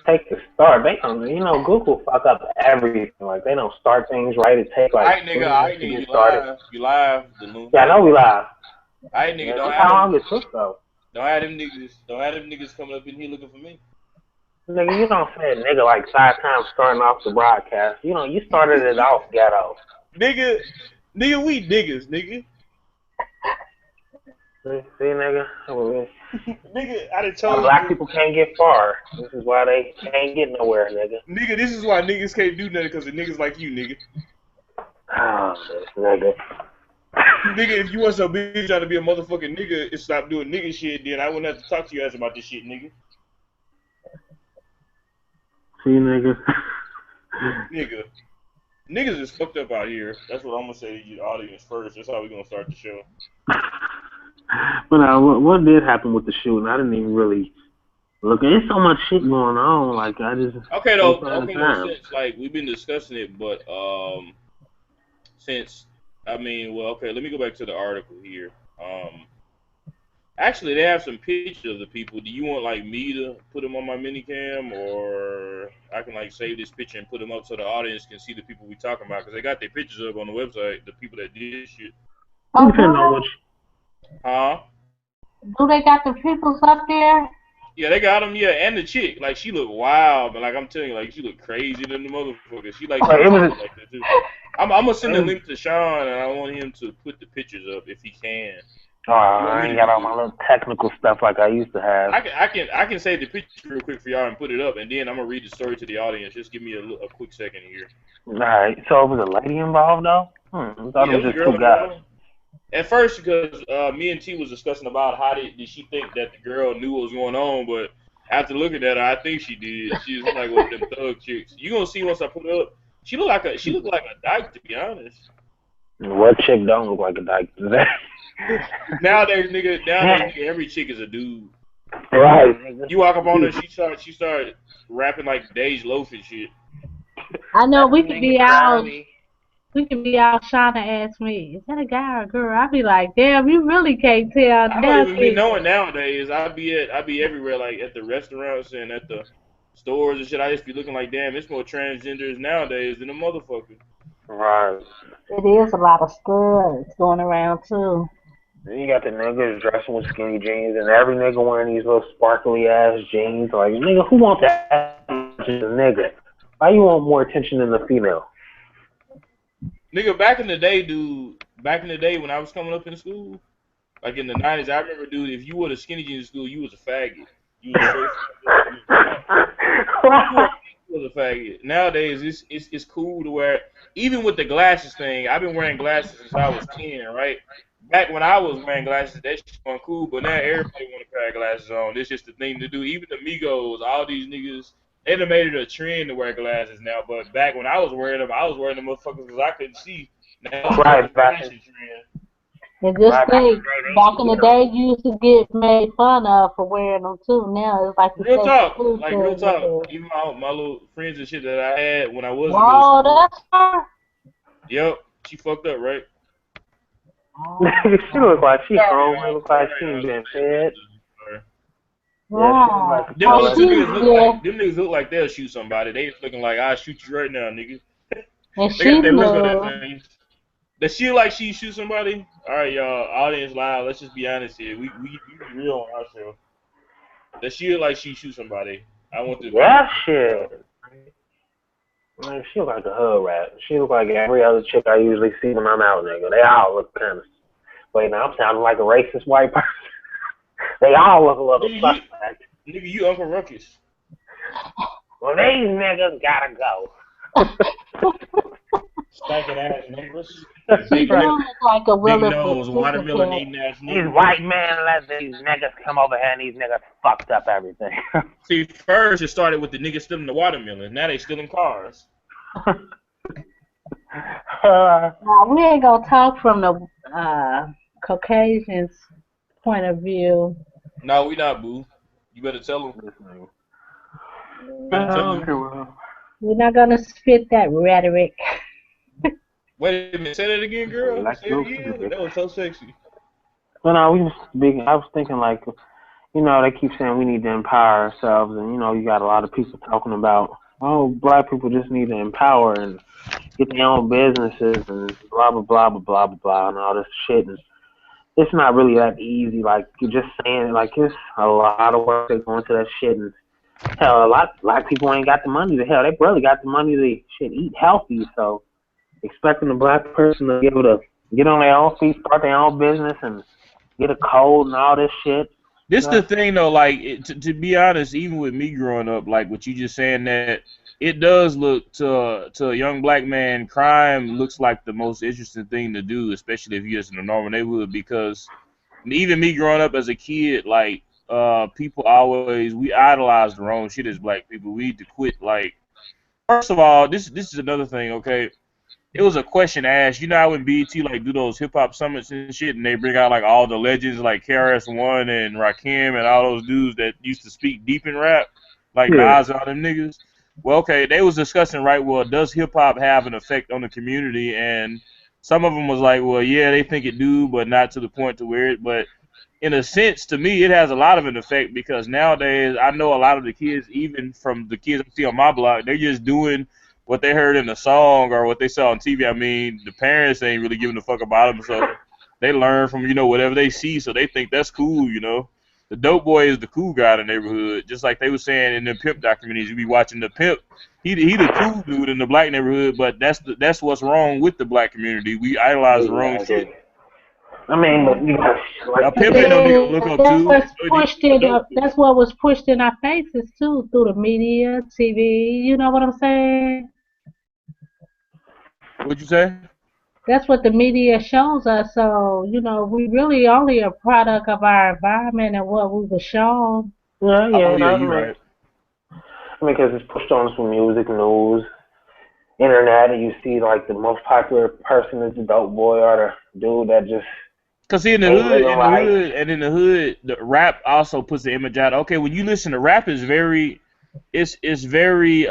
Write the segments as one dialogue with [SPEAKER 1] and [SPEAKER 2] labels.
[SPEAKER 1] take to start. They don't, Google fuck up everything. Like they don't start things right. It take like
[SPEAKER 2] Nigga,
[SPEAKER 1] 20 minutes to
[SPEAKER 2] you
[SPEAKER 1] get started.
[SPEAKER 2] live. You live, the
[SPEAKER 1] Yeah, I know
[SPEAKER 2] lunatic.
[SPEAKER 1] we live.
[SPEAKER 2] Nigga,
[SPEAKER 1] Yeah, look how long it took though.
[SPEAKER 2] don't have them niggas coming up in here looking for me.
[SPEAKER 1] Nigga, you don't say a nigga like 5 times starting off the broadcast. You started it off ghetto.
[SPEAKER 2] nigga, we niggas, nigga.
[SPEAKER 1] See, nigga?
[SPEAKER 2] Nigga, I done
[SPEAKER 1] Why
[SPEAKER 2] told
[SPEAKER 1] black
[SPEAKER 2] you.
[SPEAKER 1] people can't get far. This is why they can't get nowhere, nigga.
[SPEAKER 2] Nigga, this is why niggas can't do nothing because of niggas like you, nigga.
[SPEAKER 1] Oh, this nigga.
[SPEAKER 2] Nigga, if you want some bitch trying to be a motherfucking nigga and stop doing nigga shit, then I wouldn't have to talk to you ass about this shit, nigga.
[SPEAKER 1] See, nigga?
[SPEAKER 2] Niggas is fucked up out here. That's what I'm gonna say to the audience first. That's how we gonna start the show.
[SPEAKER 1] But what did happen with the shooting? I didn't even really look. There's so much shit going on. Like I just
[SPEAKER 2] Okay though. Since like we've been discussing it, but since let me go back to the article here. Actually, they have some pictures of the people. Do you want like me to put them on my minicam, or I can like save this picture and put them up so the audience can see the people we talking about? Because they got their pictures up on the website. The people that did shit. Huh?
[SPEAKER 3] Do they got the peoples up there?
[SPEAKER 2] Yeah, they got them. Yeah, and the chick, like she look wild, but like I'm telling you, like she look crazy than the motherfucker. She like that too. I'm gonna send a link to Sean, and I want him to put the pictures up if he can.
[SPEAKER 1] Oh, I ain't got all my little technical stuff like I used to have.
[SPEAKER 2] I can save the picture real quick for y'all and put it up, and then I'm gonna read the story to the audience. Just give me a quick second here.
[SPEAKER 1] All right. So it was a lady involved though? I thought it was just two guys.
[SPEAKER 2] At first, because me and T was discussing about how did she think that the girl knew what was going on, but after looking at her, I think she did. She was like one of them thug chicks. You gonna see once I put it up. She looked like a dyke, to be honest.
[SPEAKER 1] What chick don't look like a dyke today?
[SPEAKER 2] Nowadays, nigga, every chick is a dude.
[SPEAKER 1] Right.
[SPEAKER 2] You walk up on her, she started rapping like Dej Loaf and shit.
[SPEAKER 3] I know we could be out. We could be out trying to ask me, is that a guy or a girl? I'd be like, damn, you really can't tell.
[SPEAKER 2] I don't even be knowing nowadays. I be everywhere, like at the restaurants and at the stores and shit. I just be looking like, damn, it's more transgenders nowadays than a motherfucker.
[SPEAKER 1] Right.
[SPEAKER 3] It is a lot of studs going around too.
[SPEAKER 1] You got the niggas dressing with skinny jeans, and every nigga wearing these little sparkly ass jeans. Like, nigga, who wants that? Just a nigga. Why you want more attention than the female?
[SPEAKER 2] Nigga, back in the day, dude. Back in the day when I was coming up in school, like in the 90s, I remember, dude, if you wore the skinny jeans in school, you was a faggot. You was a faggot. Nowadays, it's cool to wear. Even with the glasses thing, I've been wearing glasses since I was 10, right? Back when I was wearing glasses, that shit wasn't cool, but now everybody want to pair glasses on. It's just the thing to do. Even the Migos, all these niggas, they done made it a trend to wear glasses now. But back when I was wearing them motherfuckers because I couldn't see. Now it's a fashion trend.
[SPEAKER 3] And just think, back in the day, you used to get made fun of for wearing them too. Now it's like
[SPEAKER 2] real talk. Even my little friends and shit that I had when I was.
[SPEAKER 3] Oh, that's her.
[SPEAKER 2] Yep, she fucked up, right?
[SPEAKER 1] She look like she hungry. Look like she been fed.
[SPEAKER 3] Wow.
[SPEAKER 2] Them niggas look like they'll shoot somebody. They looking like I'll shoot you right now, nigga.
[SPEAKER 3] And
[SPEAKER 2] they got that look on their face. Does she like she shoot somebody? All right, y'all, audience live. Let's just be honest here. We be real on our show. Does she look like she shoot somebody? I want to.
[SPEAKER 1] That shit. Man, she look like a hood rat. She look like every other chick I usually see when I'm out, nigga. They all look kind of. Wait, now I'm sounding like a racist white person. They all look a little suspect.
[SPEAKER 2] Nigga, you Uncle Ruckus.
[SPEAKER 1] Well, these niggas gotta go.
[SPEAKER 2] Stinking ass niggas.
[SPEAKER 3] She look like a
[SPEAKER 2] big nose, watermelon eating ass niggas.
[SPEAKER 1] These white men let these niggas come over here and these niggas fucked up everything.
[SPEAKER 2] See, first it started with the niggas stealing the watermelon. Now they stealing cars.
[SPEAKER 3] We ain't gonna talk from the Caucasian's point of view.
[SPEAKER 2] No, we not, boo. You better tell them.
[SPEAKER 3] We're not gonna spit that rhetoric.
[SPEAKER 2] Wait a minute, say that again, girl. Say it again. That was so sexy.
[SPEAKER 1] Well, no, I was thinking like, you know, they keep saying we need to empower ourselves, and you know, you got a lot of people talking about, oh, black people just need to empower and get their own businesses and blah blah blah blah blah blah blah and all this shit. And it's not really that easy. Like you're just saying, like it's a lot of work that go into that shit. And hell, a lot black people ain't got the money to hell. They barely got the money to shit eat healthy. So expecting a black person to be able to get on their own feet, start their own business, and get a code and all this shit.
[SPEAKER 2] This the
[SPEAKER 1] That's,
[SPEAKER 2] thing though, like to be honest, even with me growing up, like what you just saying that it does look to a young black man, crime looks like the most interesting thing to do, especially if you're just in a normal neighborhood. Because even me growing up as a kid, like people always we idolize the wrong shit as black people. We need to quit. Like first of all, this is another thing. Okay, it was a question asked. You know how when BET like do those hip hop summits and shit, and they bring out like all the legends like KRS-One and Rakim and all those dudes that used to speak deep in rap, like
[SPEAKER 1] yeah.
[SPEAKER 2] Nas and all them niggas. Well, okay, they was discussing right. Well, does hip hop have an effect on the community? And some of them was like, well, yeah, they think it do, but not to the point to where it. But in a sense, to me, it has a lot of an effect because nowadays I know a lot of the kids, even from the kids I see on my block, they're just doing what they heard in the song or what they saw on TV. I mean, the parents ain't really giving a fuck about them, so they learn from whatever they see, so they think that's cool. The dope boy is the cool guy in the neighborhood, just like they were saying in the pimp documentaries. You be watching the pimp. He the cool dude in the black neighborhood, but that's what's wrong with the black community. We idolize the wrong shit.
[SPEAKER 1] Exactly. I mean, but you got
[SPEAKER 2] A
[SPEAKER 1] like you
[SPEAKER 2] pimp
[SPEAKER 3] But
[SPEAKER 2] ain't no
[SPEAKER 1] said.
[SPEAKER 2] nigga to look
[SPEAKER 3] then
[SPEAKER 2] up
[SPEAKER 3] that's
[SPEAKER 2] to.
[SPEAKER 3] what's pushed
[SPEAKER 2] A
[SPEAKER 3] in.
[SPEAKER 2] dope.
[SPEAKER 3] That's what was pushed in our faces too, through the media, TV. You know what I'm saying?
[SPEAKER 2] What'd you say?
[SPEAKER 3] That's what the media shows us. So we really only a product of our environment and what we were shown.
[SPEAKER 1] Yeah,
[SPEAKER 2] Oh
[SPEAKER 1] yeah,
[SPEAKER 2] yeah,
[SPEAKER 1] that's
[SPEAKER 2] you
[SPEAKER 1] me.
[SPEAKER 2] right.
[SPEAKER 1] I mean, because it's pushed on us from music, news, internet, and you see like the most popular person is the dope boy or the dude that just
[SPEAKER 2] Cause see,
[SPEAKER 1] ain't living right.
[SPEAKER 2] in the hood, the rap also puts the image out. Okay, when you listen to rap, is very, it's very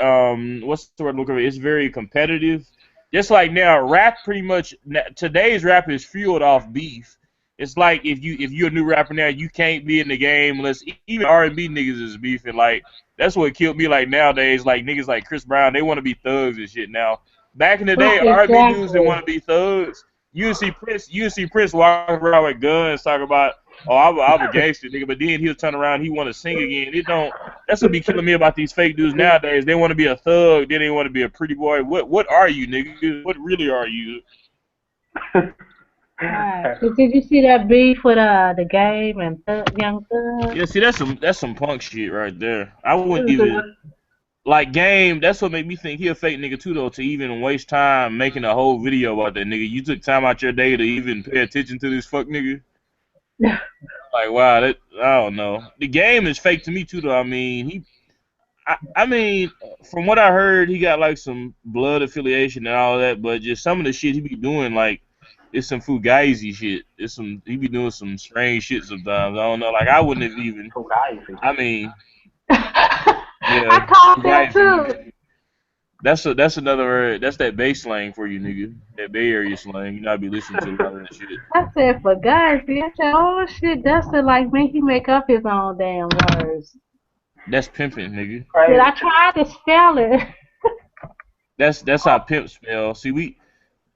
[SPEAKER 2] what's the word I'm looking for? It's very competitive. Just like now, rap pretty much today's rap is fueled off beef. It's like if you're a new rapper now, you can't be in the game unless even R&B niggas is beefing. Like that's what killed me. Like nowadays, like niggas like Chris Brown, they want to be thugs and shit now. Back in the day, R&B dudes didn't want
[SPEAKER 3] Exactly.
[SPEAKER 2] to be thugs. You would see Prince walking around with guns, talking about, "Oh, I'm a gangster nigga," but then he'll turn around, he want to sing again. It don't. That's what be killing me about these fake dudes nowadays. They want to be a thug, then they want to be a pretty boy. What are you, nigga? What really are you?
[SPEAKER 3] Right. Did you see that beef with the game and Young Thug?
[SPEAKER 2] Yeah, see, that's some punk shit right there. I wouldn't
[SPEAKER 3] It
[SPEAKER 2] even like Game. That's what made me think he a fake nigga too, though. To even waste time making a whole video about that nigga, you took time out your day to even pay attention to this fuck nigga.
[SPEAKER 3] was
[SPEAKER 2] Like, wow, that I don't know. The Game is fake to me too, though. I mean, I mean, from what I heard, he got like some blood affiliation and all that, but just some of the shit he be doing, like, it's some fugazi shit. He be doing some strange shit sometimes. I don't know. Like, I wouldn't have even.
[SPEAKER 1] Two guys.
[SPEAKER 2] I mean, yeah,
[SPEAKER 3] I caught that
[SPEAKER 2] fugazi.
[SPEAKER 3] too.
[SPEAKER 2] That's another word. That's that Bay slang for you, nigga. That Bay Area slang. You know, I be listening to a lot of that shit.
[SPEAKER 3] I said for guys, I said, oh shit, Dustin like me. He make up his own damn words.
[SPEAKER 2] That's pimping, nigga.
[SPEAKER 3] Did
[SPEAKER 1] Crazy.
[SPEAKER 3] I try to spell it?
[SPEAKER 2] That's how pimp spell. See,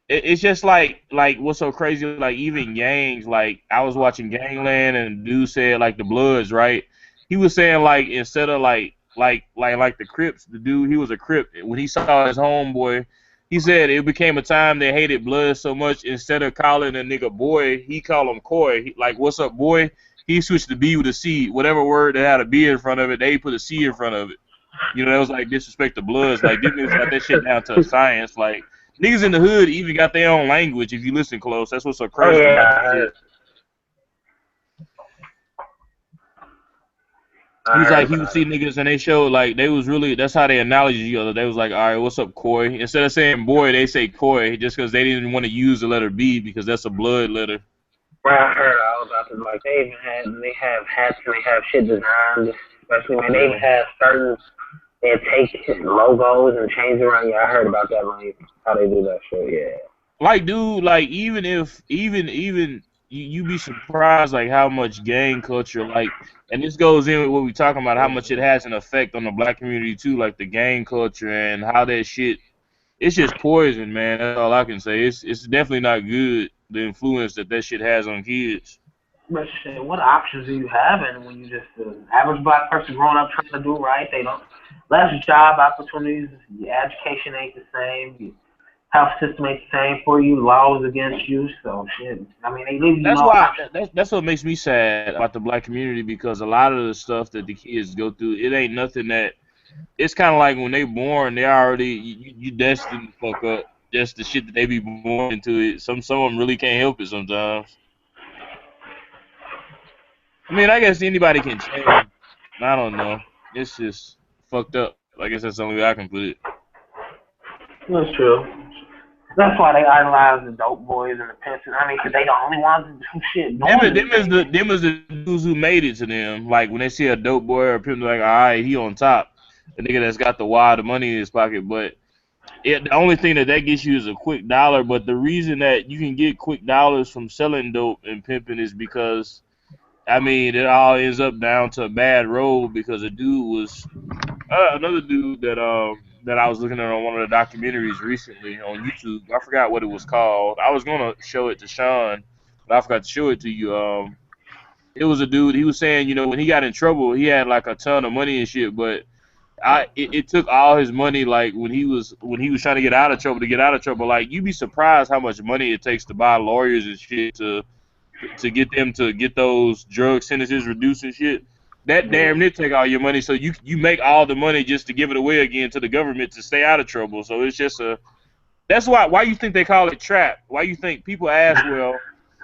[SPEAKER 2] it's just like what's so crazy, like even gangs, like I was watching Gangland and the dude said like the Bloods, right? He was saying like instead of like the Crips, the dude, he was a Crip. When he saw his homeboy, he said it became a time they hated Bloods so much, instead of calling a nigga boy, he called him Coy. Like, what's up, boy? He switched the B with a C. Whatever word that had a B in front of it, they put a C in front of it. That was like disrespect the Bloods. Like, them niggas got that shit down to a science. Like, niggas in the hood even got their own language if you listen close. That's what's so
[SPEAKER 1] Oh
[SPEAKER 2] crazy about
[SPEAKER 1] yeah,
[SPEAKER 2] this shit.
[SPEAKER 1] I
[SPEAKER 2] He was
[SPEAKER 1] heard
[SPEAKER 2] like, he would
[SPEAKER 1] about
[SPEAKER 2] see
[SPEAKER 1] it.
[SPEAKER 2] niggas and they showed like they was really, that's how they acknowledge each other. They was like, all right, what's up, Coy? Instead of saying boy, they say Coy just because they didn't want to use the letter B because that's a blood letter.
[SPEAKER 1] Well, I heard all about this. Like they have hats and they have shit designed, especially when they even
[SPEAKER 2] Yeah.
[SPEAKER 1] have certain. They take logos and change it around. Yeah, I heard about that. Like how they do that shit. Yeah.
[SPEAKER 2] Like, dude, like even if even you be surprised like how much gang culture like, and this goes in with what we talking about, how much it has an effect on the black community too, like the gang culture and how that shit. It's just poison, man. That's all I can say. It's definitely not good. The influence that shit has on kids.
[SPEAKER 1] But shit, what options are you having when you just an average black person growing up trying to do right? They don't less job opportunities. Your education ain't the same. Your health system ain't the same for you. Laws against you. So shit. I mean, they leave you
[SPEAKER 2] That's
[SPEAKER 1] no
[SPEAKER 2] why
[SPEAKER 1] options.
[SPEAKER 2] that's what makes me sad about the black community because a lot of the stuff that the kids go through, it ain't nothing that. It's kind of like when they born, they already you destined to fuck up. Just the shit that they be born into it. Some of them really can't help it sometimes. I mean, I guess anybody can change. I don't know. It's just fucked up. I guess that's the only way I can put it.
[SPEAKER 1] That's true. That's why they idolize the dope boys and the pimps. I mean, 'cause they the only ones that do shit doing this thing.
[SPEAKER 2] Them is the dudes who made it to them. Like when they see a dope boy or a pimp, they're like, all right, he on top. The nigga that's got the wad of money in his pocket. But the only thing that gets you is a quick dollar. But the reason that you can get quick dollars from selling dope and pimping is because I mean it all ends up down to a bad road because a dude was another dude that I was looking at on one of the documentaries recently on YouTube. I forgot what it was called. I was gonna show it to Sean, but I forgot to show it to you. It was a dude. He was saying, when he got in trouble, he had like a ton of money and shit, but it took all his money. Like when he was trying to get out of trouble, like you'd be surprised how much money it takes to buy lawyers and shit to get them to get those drug sentences reduced and shit. That damn near take all your money, so you make all the money just to give it away again to the government to stay out of trouble. So it's just that's why you think they call it trap. Why you think people ask, well,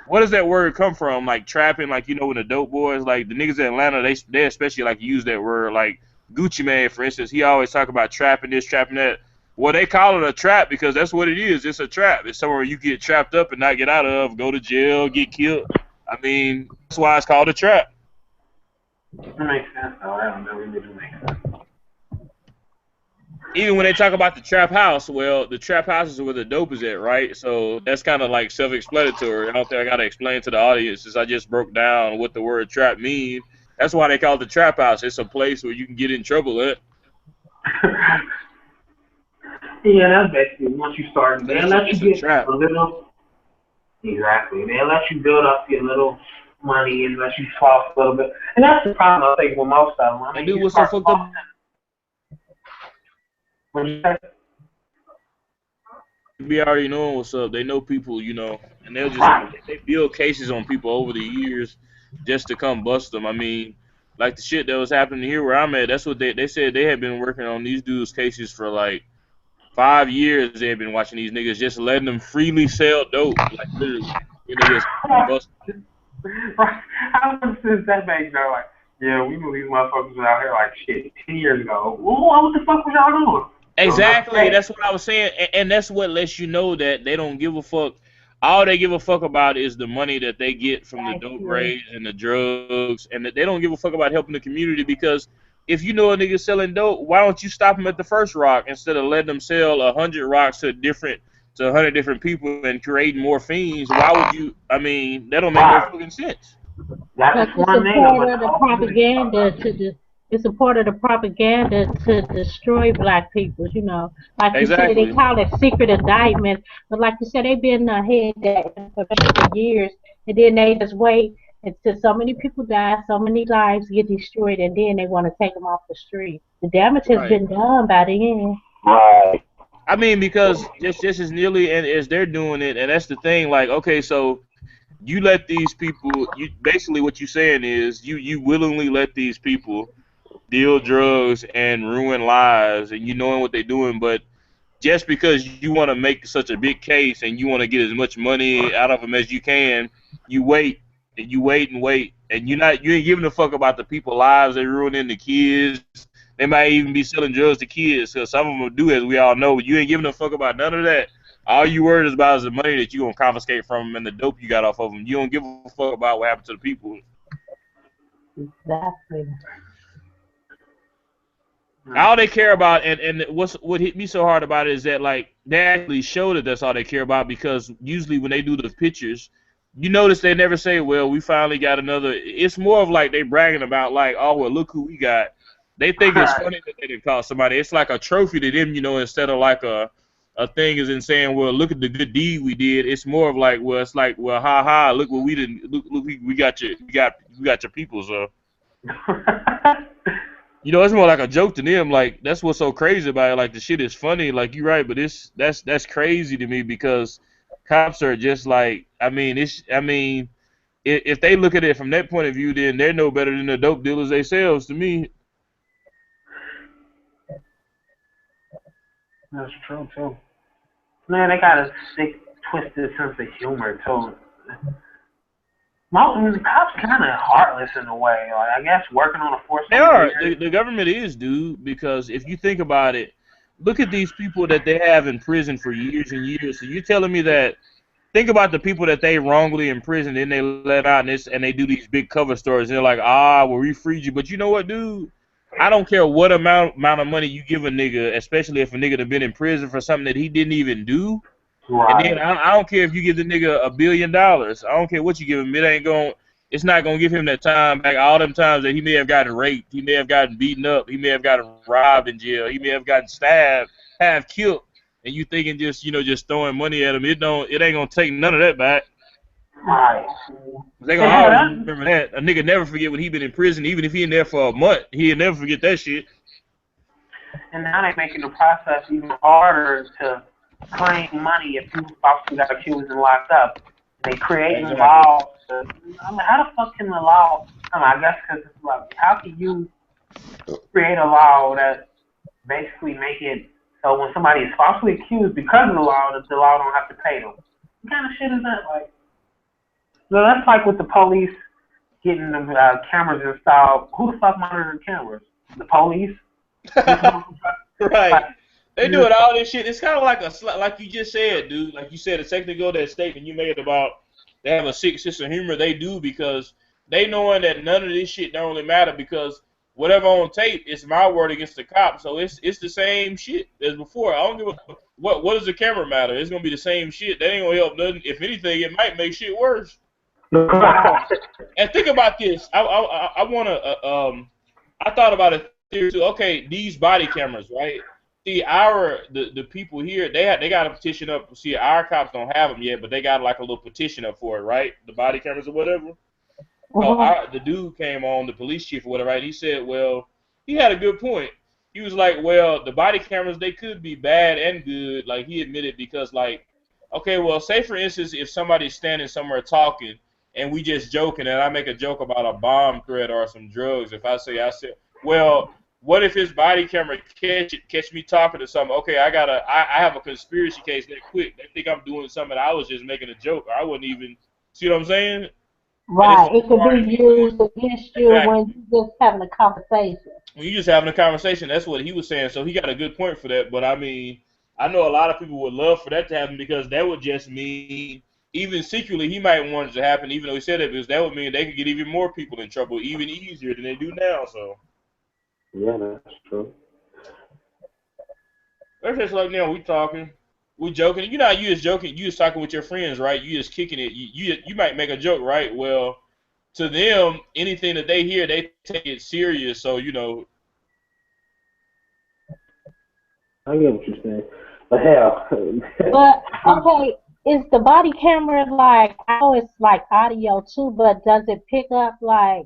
[SPEAKER 2] what does that word come from? Like trapping, like when the dope boys, like the niggas in Atlanta, they especially like use that word. Like Gucci Man, for instance, he always talk about trapping this, trapping that. Well, they call it a trap because that's what it is. It's a trap. It's somewhere you get trapped up and not get out of, go to jail, get killed. I mean, that's why it's called a trap.
[SPEAKER 1] That makes sense, though. That really makes sense.
[SPEAKER 2] Even when they talk about the trap house, well, the trap house is where the dope is at, right? So that's kind of like self-explanatory. I don't think I got to explain to the audience since I just broke down what the word trap means. That's why they call it the trap house. It's a place where you can get in trouble at.
[SPEAKER 1] Yeah, that's basically once you start. They let you get
[SPEAKER 2] trap.
[SPEAKER 1] a little. Exactly. They let you build up your little money and let you talk a little bit. And that's the problem I think with most of them. I mean,
[SPEAKER 2] dude, what's so fucked up? Be already knowing what's up. They know people, and they build cases on people over the years just to come bust them. I mean, like the shit that was happening here where I'm at. That's what they said. They had been working on these dudes' cases for like 5 years. They had been watching these niggas just letting them freely sell dope, like literally. They just bust.
[SPEAKER 1] How much since that back there? Like, yeah, we knew these motherfuckers were out here like shit 10 years ago. Well, what the fuck was y'all doing?
[SPEAKER 2] Exactly, that's what I was saying, and that's what lets you know that they don't give a fuck. All they give a fuck about is the money that they get from the dope raids and the drugs, and that they don't give a fuck about helping the community. Because if you know a nigga selling dope, why don't you stop him at the first rock instead of letting them sell 100 rocks to 100 different people and creating more fiends? Why would you? I mean, that don't make no fucking sense.
[SPEAKER 1] That's one thing.
[SPEAKER 3] It's a part of the propaganda to destroy black people, Like you said, they call it secret indictment, but like you said, they've been ahead that information for years, and then they just wait until so many people die, so many lives get destroyed, and then they want to take them off the street. The damage has been done by then.
[SPEAKER 1] Right.
[SPEAKER 2] I mean, because just as nearly as they're doing it, and that's the thing. Like, okay, so you let these people. You basically what you're saying is you willingly let these people deal drugs and ruin lives, and you knowing what they're doing, but just because you want to make such a big case and you want to get as much money out of them as you can, you wait and you wait and wait, and you ain't giving a fuck about the people's lives they ruining, the kids. They might even be selling drugs to kids, because some of them do, as we all know. You ain't giving a fuck about none of that. All you worried about is the money that you gonna confiscate from them and the dope you got off of them. You don't give a fuck about what happened to the people.
[SPEAKER 3] Exactly.
[SPEAKER 2] All they care about, and what hit me so hard about it is that, like, they actually show that that's all they care about, because usually when they do the pictures, You notice they never say, well, we finally got another. It's more of like they bragging about like, oh, well, look who we got. They think it's
[SPEAKER 1] Right.
[SPEAKER 2] funny that they didn't call somebody. It's like a trophy to them, instead of like a thing is in saying, well, look at the good deed we did. It's more of like, well, it's like, well, ha ha, look what we didn't. Look, we got we got your people. So it's more like a joke to them. Like that's what's so crazy about it. Like the shit is funny. Like you're right, but that's crazy to me because cops are just like, if they look at it from that point of view, then they're no better than the dope dealers themselves to me.
[SPEAKER 1] That's true too. Man, they got a sick, twisted sense of humor too. The cops kind of heartless in a way. Like, I guess working on a force
[SPEAKER 2] They
[SPEAKER 1] so many
[SPEAKER 2] are.
[SPEAKER 1] years.
[SPEAKER 2] The government is, dude, because if you think about it, look at these people that they have in prison for years and years. So you're telling me that, think about the people that they wrongly imprisoned and they let out and they do these big cover stories. And they're like, well, we freed you. But you know what, dude? I don't care what amount of money you give a nigga, especially if a nigga have been in prison for something that he didn't even do. And then
[SPEAKER 1] Right.
[SPEAKER 2] I don't care if you give the nigga $1 billion. I don't care what you give him. It's not gonna give him that time back. All them times that he may have gotten raped, he may have gotten beaten up, he may have gotten robbed in jail, he may have gotten stabbed, half killed. And you thinking just throwing money at him, it ain't gonna take none of that back.
[SPEAKER 1] Right.
[SPEAKER 2] They gonna always
[SPEAKER 1] Yeah,
[SPEAKER 2] remember that. A nigga never forget when he been in prison, even if he in there for a month, he'll never forget that shit.
[SPEAKER 1] and now they're making the process even harder to claim money if you falsely got accused and locked up. They creating
[SPEAKER 2] Exactly.
[SPEAKER 1] laws. How the fuck can the law? I guess because it's like, how can you create a law that basically make it so when somebody is falsely accused because of the law, that the law don't have to pay them? What kind of shit is that? Like, no, that's like with the police getting the cameras installed. Who the fuck monitors the cameras? The police?
[SPEAKER 2] Right. They doing all this shit. It's kind of like you just said, dude. Like you said a second ago, that statement you made about they have a sick sense of humor. They do because they knowing that none of this shit don't really matter because whatever on tape, it's my word against the cop. So it's the same shit as before. I don't give a what does the camera matter? It's gonna be the same shit. That ain't gonna help nothing. If anything, it might make shit worse. And think about this. I wanna I thought about it theory too. Okay, these body cameras, right? See, the people here, they got a petition up. See, our cops don't have them yet, but they got like a little petition up for it, right? The body cameras or whatever. So the dude came on, the police chief or whatever, right? He said, well, he had a good point. He was like, well, the body cameras, they could be bad and good. Like he admitted because like, okay, well, say for instance, if somebody's standing somewhere talking and we just joking and I make a joke about a bomb threat or some drugs. If I said, well, what if his body camera catch me talking to something? Okay, I have a conspiracy case that quick. They think I'm doing something. I was just making a joke. Or I wouldn't even see what I'm saying. And it's
[SPEAKER 3] Right. It could
[SPEAKER 2] hard to
[SPEAKER 3] be
[SPEAKER 2] me when
[SPEAKER 3] used against you
[SPEAKER 2] exactly
[SPEAKER 3] when you're just having a conversation.
[SPEAKER 2] when you just having a conversation. That's what he was saying. So he got a good point for that. But I mean, I know a lot of people would love for that to happen because that would just mean even secretly he might want it to happen, even though he said it, because that would mean they could get even more people in trouble, even easier than they do now. So
[SPEAKER 1] Yeah, that's true.
[SPEAKER 2] that's just like now we talking. We joking. You know how you just joking. You just talking with your friends, right? You just kicking it. You might make a joke, right? Well, to them, anything that they hear, they take it serious. So
[SPEAKER 1] I get what you're saying. But hell,
[SPEAKER 3] But okay, is the body camera like, I know it's like audio too, but does it pick up like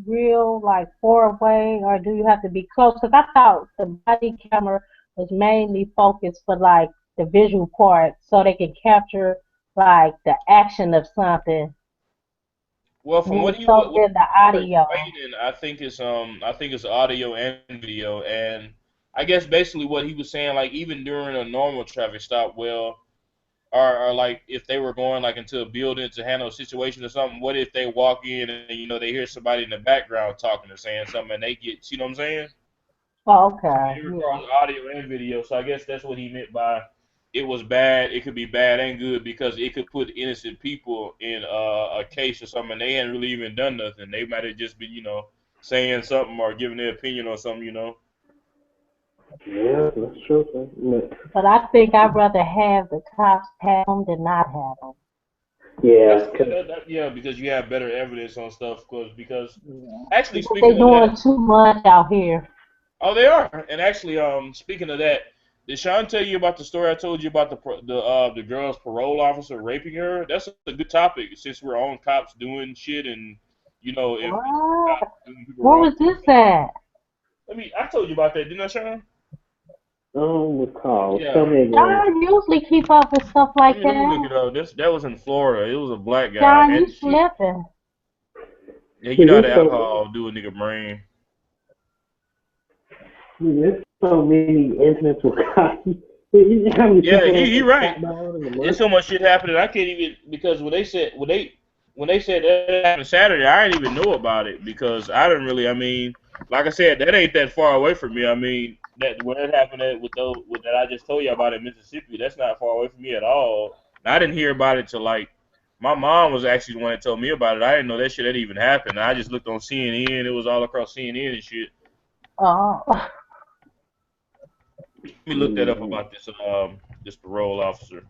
[SPEAKER 3] real like far away, or do you have to be close? Because I thought the body camera was mainly focused for like the visual part, so they can capture like the action of something,
[SPEAKER 2] well, from
[SPEAKER 3] more
[SPEAKER 2] what he
[SPEAKER 3] so
[SPEAKER 2] was
[SPEAKER 3] than the audio.
[SPEAKER 2] explaining, I think it's audio and video, and I guess basically what he was saying, like even during a normal traffic stop, well, or like if they were going like into a building to handle a situation or something, what if they walk in and they hear somebody in the background talking or saying something and they get, see what I'm saying?
[SPEAKER 3] Oh,
[SPEAKER 2] So
[SPEAKER 3] okay,
[SPEAKER 2] it
[SPEAKER 3] yeah.
[SPEAKER 2] records audio and video. So I guess that's what he meant by it was bad. It could be bad and good because it could put innocent people in a case or something. And they hadn't really even done nothing. They might have just been, saying something or giving their opinion on something.
[SPEAKER 1] yeah, that's true. Man.
[SPEAKER 3] But I think I'd rather have the cops have them than not have them.
[SPEAKER 1] Yeah,
[SPEAKER 2] Yeah, because you have better evidence on stuff. Because
[SPEAKER 3] Yeah.
[SPEAKER 2] actually,
[SPEAKER 3] Because they
[SPEAKER 2] speaking of
[SPEAKER 3] doing
[SPEAKER 2] that,
[SPEAKER 3] too much out here.
[SPEAKER 2] oh, they are. And actually, speaking of that, did Sean tell you about the story I told you about the girl's parole officer raping her? That's a good topic since we're on cops doing shit and if
[SPEAKER 3] What?
[SPEAKER 2] cops doing people
[SPEAKER 3] Where
[SPEAKER 2] wrong.
[SPEAKER 3] was this at?
[SPEAKER 2] I told you about that, didn't I, Sean?
[SPEAKER 1] I don't recall. Tell
[SPEAKER 2] Yeah.
[SPEAKER 1] me again.
[SPEAKER 3] John usually keep up with stuff like
[SPEAKER 2] Let me look
[SPEAKER 3] that.
[SPEAKER 2] it up. That was in Florida. It was a black guy,
[SPEAKER 3] John, you
[SPEAKER 2] and
[SPEAKER 3] slipping.
[SPEAKER 2] yeah, you know how
[SPEAKER 1] There's
[SPEAKER 2] the
[SPEAKER 1] so,
[SPEAKER 2] alcohol do a nigga brain.
[SPEAKER 1] there's so many incidents with cops. How many
[SPEAKER 2] Yeah,
[SPEAKER 1] people
[SPEAKER 2] he
[SPEAKER 1] don't get
[SPEAKER 2] right.
[SPEAKER 1] shot down in a
[SPEAKER 2] There's
[SPEAKER 1] month?
[SPEAKER 2] so much shit happening. I can't even because when they said that happened Saturday, I didn't even know about it because I didn't really. I mean, like I said, that ain't that far away from me. I mean, that where it happened at with that I just told you about in Mississippi, that's not far away from me at all. And I didn't hear about it till like my mom was actually the one that told me about it. I didn't know that shit had even happened. I just looked on CNN. It was all across CNN and shit.
[SPEAKER 3] Oh,
[SPEAKER 2] Let me look that up about this parole officer.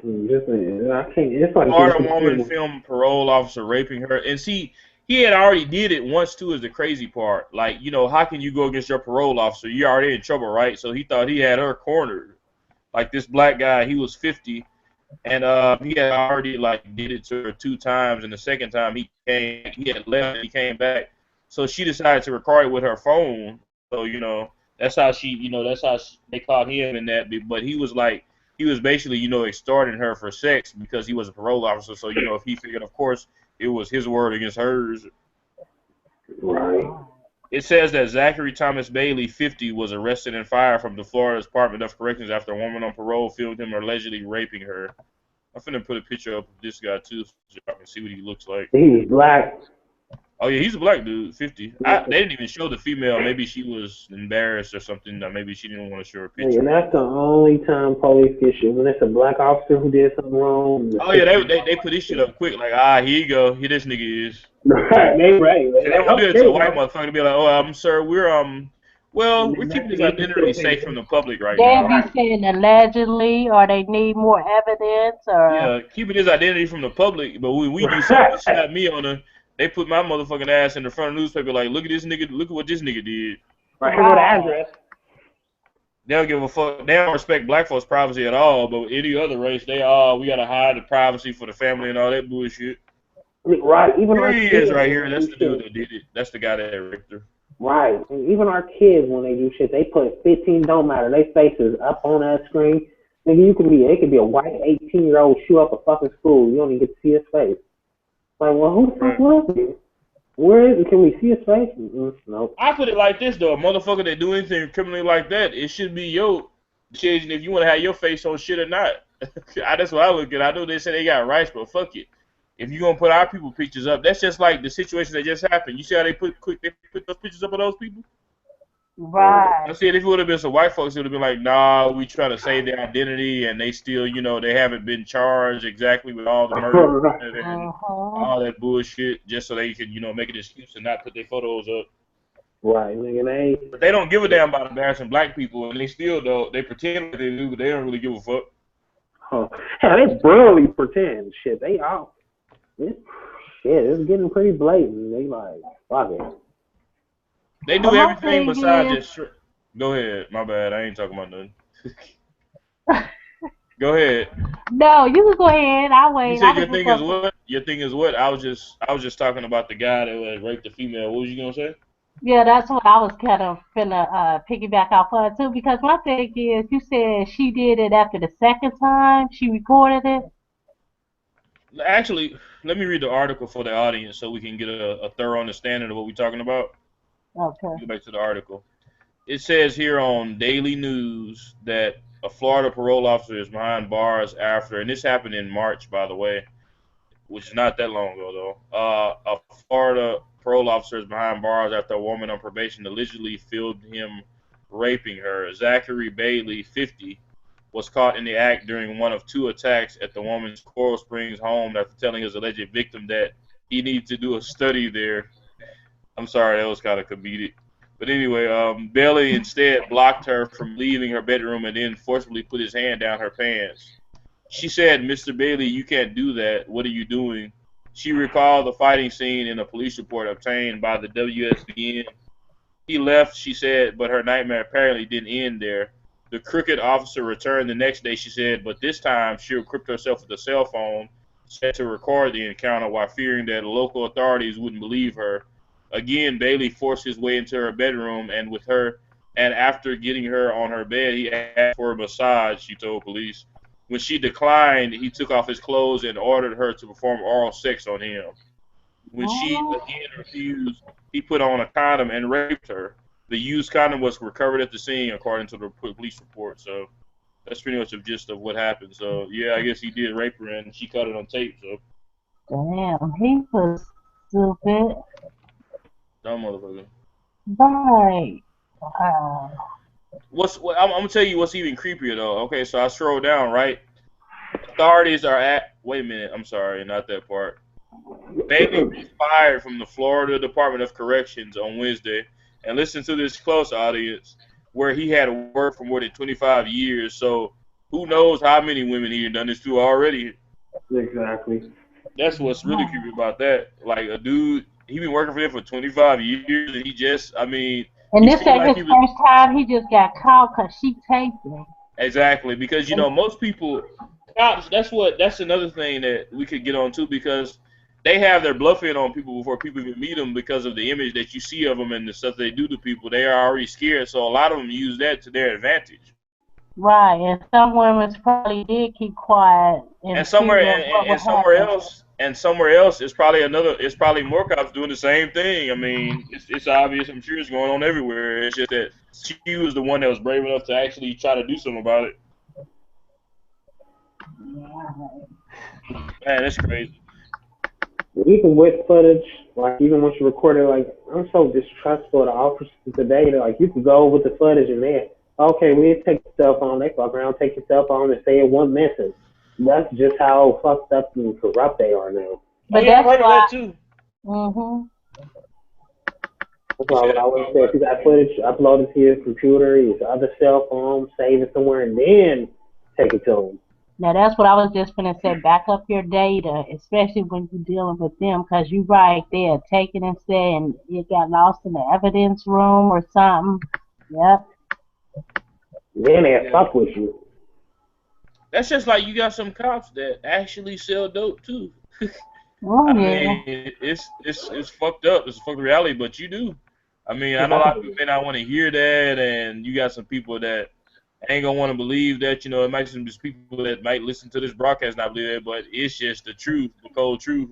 [SPEAKER 1] I can't. It's like
[SPEAKER 2] Florida woman
[SPEAKER 1] people.
[SPEAKER 2] filmed parole officer raping her, and see, he had already did it once too. Is the crazy part? Like, how can you go against your parole officer? You're already in trouble, right? So he thought he had her cornered. Like this black guy, he was 50, and he had already like did it to her 2 times, and the second time he had left, and he came back. So she decided to record it with her phone. So they caught him in that. But he was like he was basically extorting her for sex because he was a parole officer. So if he figured, of course, it was his word against hers.
[SPEAKER 1] Right.
[SPEAKER 2] It says that Zachary Thomas Bailey, 50, was arrested and fired from the Florida Department of Corrections after a woman on parole filmed him allegedly raping her. I'm finna put a picture up of this guy too, so y'all can see what he looks like.
[SPEAKER 1] He's black.
[SPEAKER 2] Oh yeah, he's a black dude, 50. They didn't even show the female. Maybe she was embarrassed or something. Or maybe she didn't want to show her picture.
[SPEAKER 1] And that's the only time police get shit when it's a black officer who did something wrong.
[SPEAKER 2] Oh yeah, they put this shit up quick. Like, here you go. Here this nigga is.
[SPEAKER 1] Right, they right. They
[SPEAKER 2] And they
[SPEAKER 1] like,
[SPEAKER 2] won't
[SPEAKER 1] oh,
[SPEAKER 2] do it
[SPEAKER 1] there
[SPEAKER 2] to a
[SPEAKER 1] you
[SPEAKER 2] white
[SPEAKER 1] go.
[SPEAKER 2] motherfucker to be like, oh, sir,
[SPEAKER 1] And
[SPEAKER 2] we're
[SPEAKER 1] then
[SPEAKER 2] keeping his
[SPEAKER 1] investigate the
[SPEAKER 2] identity
[SPEAKER 1] shit,
[SPEAKER 2] safe from
[SPEAKER 1] nigga.
[SPEAKER 2] the public right
[SPEAKER 3] they
[SPEAKER 2] now.
[SPEAKER 3] be
[SPEAKER 1] Right,
[SPEAKER 3] saying allegedly, or they need more evidence, or
[SPEAKER 2] Yeah, keeping his identity from the public. But when we do something to slap me on they put my motherfucking ass in the front of the newspaper. Like, look at this nigga. Look at what this nigga did.
[SPEAKER 1] right. Here go the
[SPEAKER 3] right.
[SPEAKER 1] address.
[SPEAKER 2] They don't give a fuck. They don't respect black folks' privacy at all. But any other race, we gotta hide the privacy for the family and all that bullshit.
[SPEAKER 1] Right, even
[SPEAKER 2] Here
[SPEAKER 1] our
[SPEAKER 2] he
[SPEAKER 1] kids
[SPEAKER 2] is, right
[SPEAKER 1] when
[SPEAKER 2] here.
[SPEAKER 1] they
[SPEAKER 2] That's
[SPEAKER 1] do
[SPEAKER 2] the dude
[SPEAKER 1] shit.
[SPEAKER 2] that did it. That's the guy that raped her.
[SPEAKER 1] Right, and even our kids when they do shit, they put 15 don't matter. They faces up on that screen. Nigga, it could be a white 18-year-old shoot up a fucking school. You don't even get to see his face. Like, well, who the fuck
[SPEAKER 2] Right.
[SPEAKER 1] was he? Where is it? Can we see his face? Nope.
[SPEAKER 2] I put it like this though: a motherfucker that do anything criminally like that, it should be your decision if you want to have your face on shit or not. That's what I look at. I know they say they got rights, but fuck it. If you gonna put our people pictures up, that's just like the situation that just happened. You see how they put those pictures up of those people? I
[SPEAKER 3] Right.
[SPEAKER 2] said if it would have been some white folks, it would have been like, nah, we trying to save their identity, and they still, they haven't been charged exactly with all the murder and
[SPEAKER 3] Uh-huh.
[SPEAKER 2] all that bullshit, just so they can, make an excuse and not put their photos up.
[SPEAKER 1] Right, nigga,
[SPEAKER 2] But they don't give a damn about embarrassing black people, and they still don't. They pretend like they do, but they don't really give a fuck.
[SPEAKER 1] huh. Hell, they barely pretend. Shit, they all. It's, shit, it's getting pretty blatant. They like, fuck it.
[SPEAKER 2] They
[SPEAKER 3] But
[SPEAKER 2] do
[SPEAKER 3] my
[SPEAKER 2] everything
[SPEAKER 3] thing
[SPEAKER 2] besides
[SPEAKER 3] is,
[SPEAKER 2] just. Go ahead, my bad. I ain't talking about nothing. Go ahead.
[SPEAKER 3] no, you can go ahead. I'll
[SPEAKER 2] You
[SPEAKER 3] wait. I
[SPEAKER 2] said
[SPEAKER 3] was
[SPEAKER 2] your
[SPEAKER 3] just
[SPEAKER 2] thing is
[SPEAKER 3] gonna.
[SPEAKER 2] what? Your thing is what? I was just talking about the guy that was raped the female. What was you gonna say?
[SPEAKER 3] Yeah, that's what I was kind of finna piggyback off of too. Because my thing is, you said she did it after the second time she recorded it.
[SPEAKER 2] Actually, let me read the article for the audience so we can get a thorough understanding of what we're talking about.
[SPEAKER 3] Okay.
[SPEAKER 2] Go back to the article. It says here on Daily News that a Florida parole officer is behind bars after, and this happened in March, by the way, which is not that long ago though. A Florida parole officer is behind bars after a woman on probation allegedly filmed him raping her. Zachary Bailey, 50, was caught in the act during one of 2 attacks at the woman's Coral Springs home after telling his alleged victim that he needed to do a study there. I'm sorry, that was kind of comedic. But anyway, Bailey instead blocked her from leaving her bedroom and then forcibly put his hand down her pants. She said, "Mr. Bailey, you can't do that. What are you doing?" She recalled the fighting scene in a police report obtained by the WSVN. He left, she said, but her nightmare apparently didn't end there. The crooked officer returned the next day, she said, but this time she equipped herself with a cell phone set to record the encounter while fearing that local authorities wouldn't believe her. Again, Bailey forced his way into her bedroom and with her, and after getting her on her bed, he asked for a massage, she told police. When she declined, he took off his clothes and ordered her to perform oral sex on him. When she
[SPEAKER 3] Oh,
[SPEAKER 2] again refused, he put on a condom and raped her. The used condom was recovered at the scene, according to the police report. So that's pretty much the gist of what happened. So yeah, I guess he did rape her and she caught it on tape. So
[SPEAKER 3] damn, he was stupid.
[SPEAKER 2] dumb motherfucker.
[SPEAKER 3] Right. Wow.
[SPEAKER 2] I'm gonna tell you what's even creepier though. Okay, so I scroll down, right? Authorities are at. Wait a minute. I'm sorry, not that part. Bailey was fired from the Florida Department of Corrections on Wednesday, and listen to this close, audience, where he had worked for more than 25 years. So who knows how many women he had done this to already?
[SPEAKER 1] Exactly.
[SPEAKER 2] That's what's really creepy about that. Like a dude, he been working for them for 25 years, and he just, I mean,
[SPEAKER 3] And
[SPEAKER 2] he
[SPEAKER 3] this
[SPEAKER 2] seemed
[SPEAKER 3] ain't
[SPEAKER 2] like
[SPEAKER 3] his
[SPEAKER 2] he was
[SPEAKER 3] first time. He just got caught because she taped him.
[SPEAKER 2] exactly because most people, cops. That's another thing that we could get on too because they have their bluffing on people before people even meet them because of the image that you see of them and the stuff they do to people. They are already scared, so a lot of them use that to their advantage.
[SPEAKER 3] Right, and some women probably did keep quiet in
[SPEAKER 2] And somewhere
[SPEAKER 3] fear of
[SPEAKER 2] and,
[SPEAKER 3] what
[SPEAKER 2] and
[SPEAKER 3] would
[SPEAKER 2] somewhere
[SPEAKER 3] happen.
[SPEAKER 2] else and somewhere else it's probably another. It's probably more cops doing the same thing. I mean, it's obvious. I'm sure it's going on everywhere. It's just that she was the one that was brave enough to actually try to do something about it. Man, that's crazy.
[SPEAKER 1] Even with footage, like even once you record it, like I'm so distrustful of the officers today that like you can go with the footage and then okay, we take your cell phone, they fuck around, take your cell phone and say it wasn't missing. That's just how fucked up and corrupt they are now.
[SPEAKER 2] Oh
[SPEAKER 3] But
[SPEAKER 2] yeah, I've
[SPEAKER 3] that's
[SPEAKER 2] heard of
[SPEAKER 3] why,
[SPEAKER 2] that too.
[SPEAKER 1] That's
[SPEAKER 2] You
[SPEAKER 1] why I
[SPEAKER 2] said
[SPEAKER 1] would
[SPEAKER 2] that.
[SPEAKER 1] always say if you got footage, upload it to your computer, use other cell phone, save it somewhere, and then take it to them.
[SPEAKER 3] now that's what I was just gonna say. Back up your data, especially when you're dealing with them, because you right there, take it and say, and it got lost in the evidence room or something. Yep.
[SPEAKER 1] Then they
[SPEAKER 2] Yeah.
[SPEAKER 1] fuck with you.
[SPEAKER 2] That's just like you got some cops that actually sell dope too.
[SPEAKER 3] Oh
[SPEAKER 2] I
[SPEAKER 3] yeah.
[SPEAKER 2] mean, it's fucked up. It's a fucked reality, but you do. I mean, I know a lot of people
[SPEAKER 1] Definitely.
[SPEAKER 2] may not want to hear that, and you got some people that ain't gonna want to believe that. It might be some just people that might listen to this broadcast not believe that, but it's just the truth, the cold truth.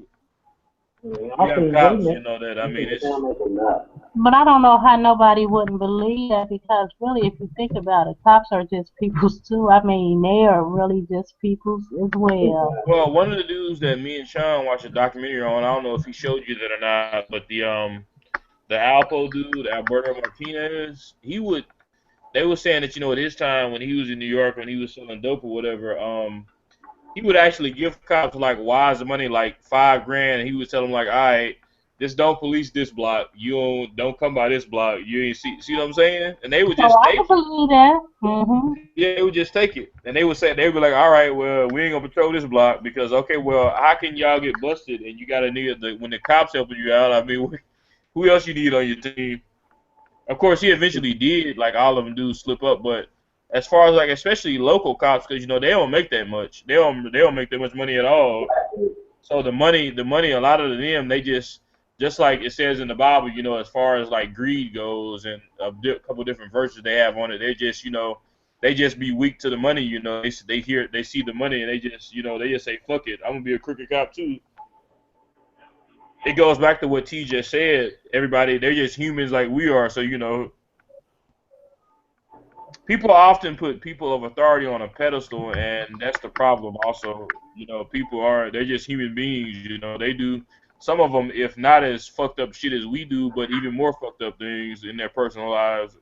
[SPEAKER 2] You have
[SPEAKER 1] Often
[SPEAKER 2] cops,
[SPEAKER 1] women,
[SPEAKER 2] that. I
[SPEAKER 1] you
[SPEAKER 2] mean,
[SPEAKER 1] can
[SPEAKER 2] it's
[SPEAKER 1] sound like a nut.
[SPEAKER 3] But I don't know how nobody wouldn't believe that because really, if you think about it, cops are just peoples too. I mean, they are really just peoples as well.
[SPEAKER 2] well, one of the dudes that me and Sean watched a documentary on. I don't know if he showed you that or not, but the Alpo dude, Alberto Martinez, he would. They were saying that at his time when he was in New York when he was selling dope or whatever, he would actually give cops like wise money, like 5 grand, and he would tell them like, all right, just don't police this block. You don't come by this block. You ain't see what I'm saying? And they would
[SPEAKER 3] Oh,
[SPEAKER 2] just
[SPEAKER 3] I
[SPEAKER 2] they
[SPEAKER 3] can believe that. Hmm.
[SPEAKER 2] yeah, they would just take it, and they would be like, all right, well, we ain't gonna patrol this block because okay, well, how can y'all get busted and you gotta need when the cops helping you out? I mean, who else you need on your team? Of course, he eventually did, like all of them do, slip up. But as far as like, especially local cops, because they don't make that much. They don't make that much money at all. So the money, a lot of them, they just like it says in the Bible, as far as like greed goes, and couple different verses they have on it, they just be weak to the money. They see the money, and they just say, fuck it, I'm gonna be a crooked cop too. It goes back to what T just said. Everybody, they're just humans like we are. So people often put people of authority on a pedestal, and that's the problem. Also, people they're just human beings. They do some of them, if not as fucked up shit as we do, but even more fucked up things in their personal lives.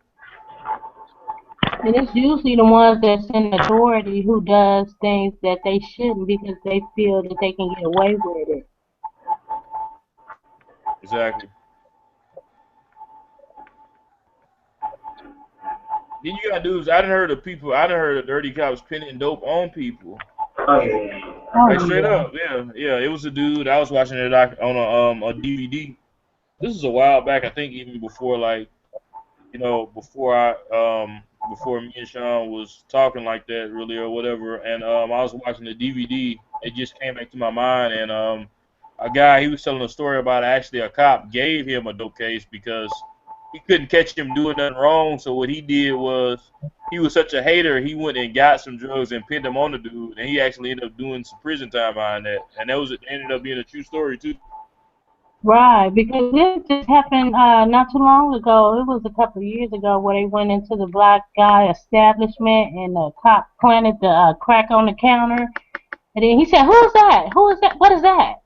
[SPEAKER 3] And it's usually the ones that's in authority who does things that they shouldn't because they feel that they can get away with it.
[SPEAKER 2] Exactly. Then you got dudes. I done heard of dirty cops pinning dope on people.
[SPEAKER 1] Oh yeah.
[SPEAKER 2] Like
[SPEAKER 3] Oh
[SPEAKER 2] straight
[SPEAKER 3] yeah.
[SPEAKER 2] up, yeah, yeah. It was a dude. I was watching it on a DVD. This was a while back. I think even before like before before me and Sean was talking like that really or whatever, and I was watching the DVD. It just came back to my mind, and a guy he was telling a story about actually a cop gave him a dope case because he couldn't catch him doing nothing wrong. So what he did was he was such a hater, he went and got some drugs and pinned them on the dude, and he actually ended up doing some prison time behind that, and that was it ended up being a true story too.
[SPEAKER 3] Right, because it just happened not too long ago. It was a couple of years ago where they went into the black guy establishment and the cop planted the crack on the counter. And then he said, "Who is that? Who is that? What is that?"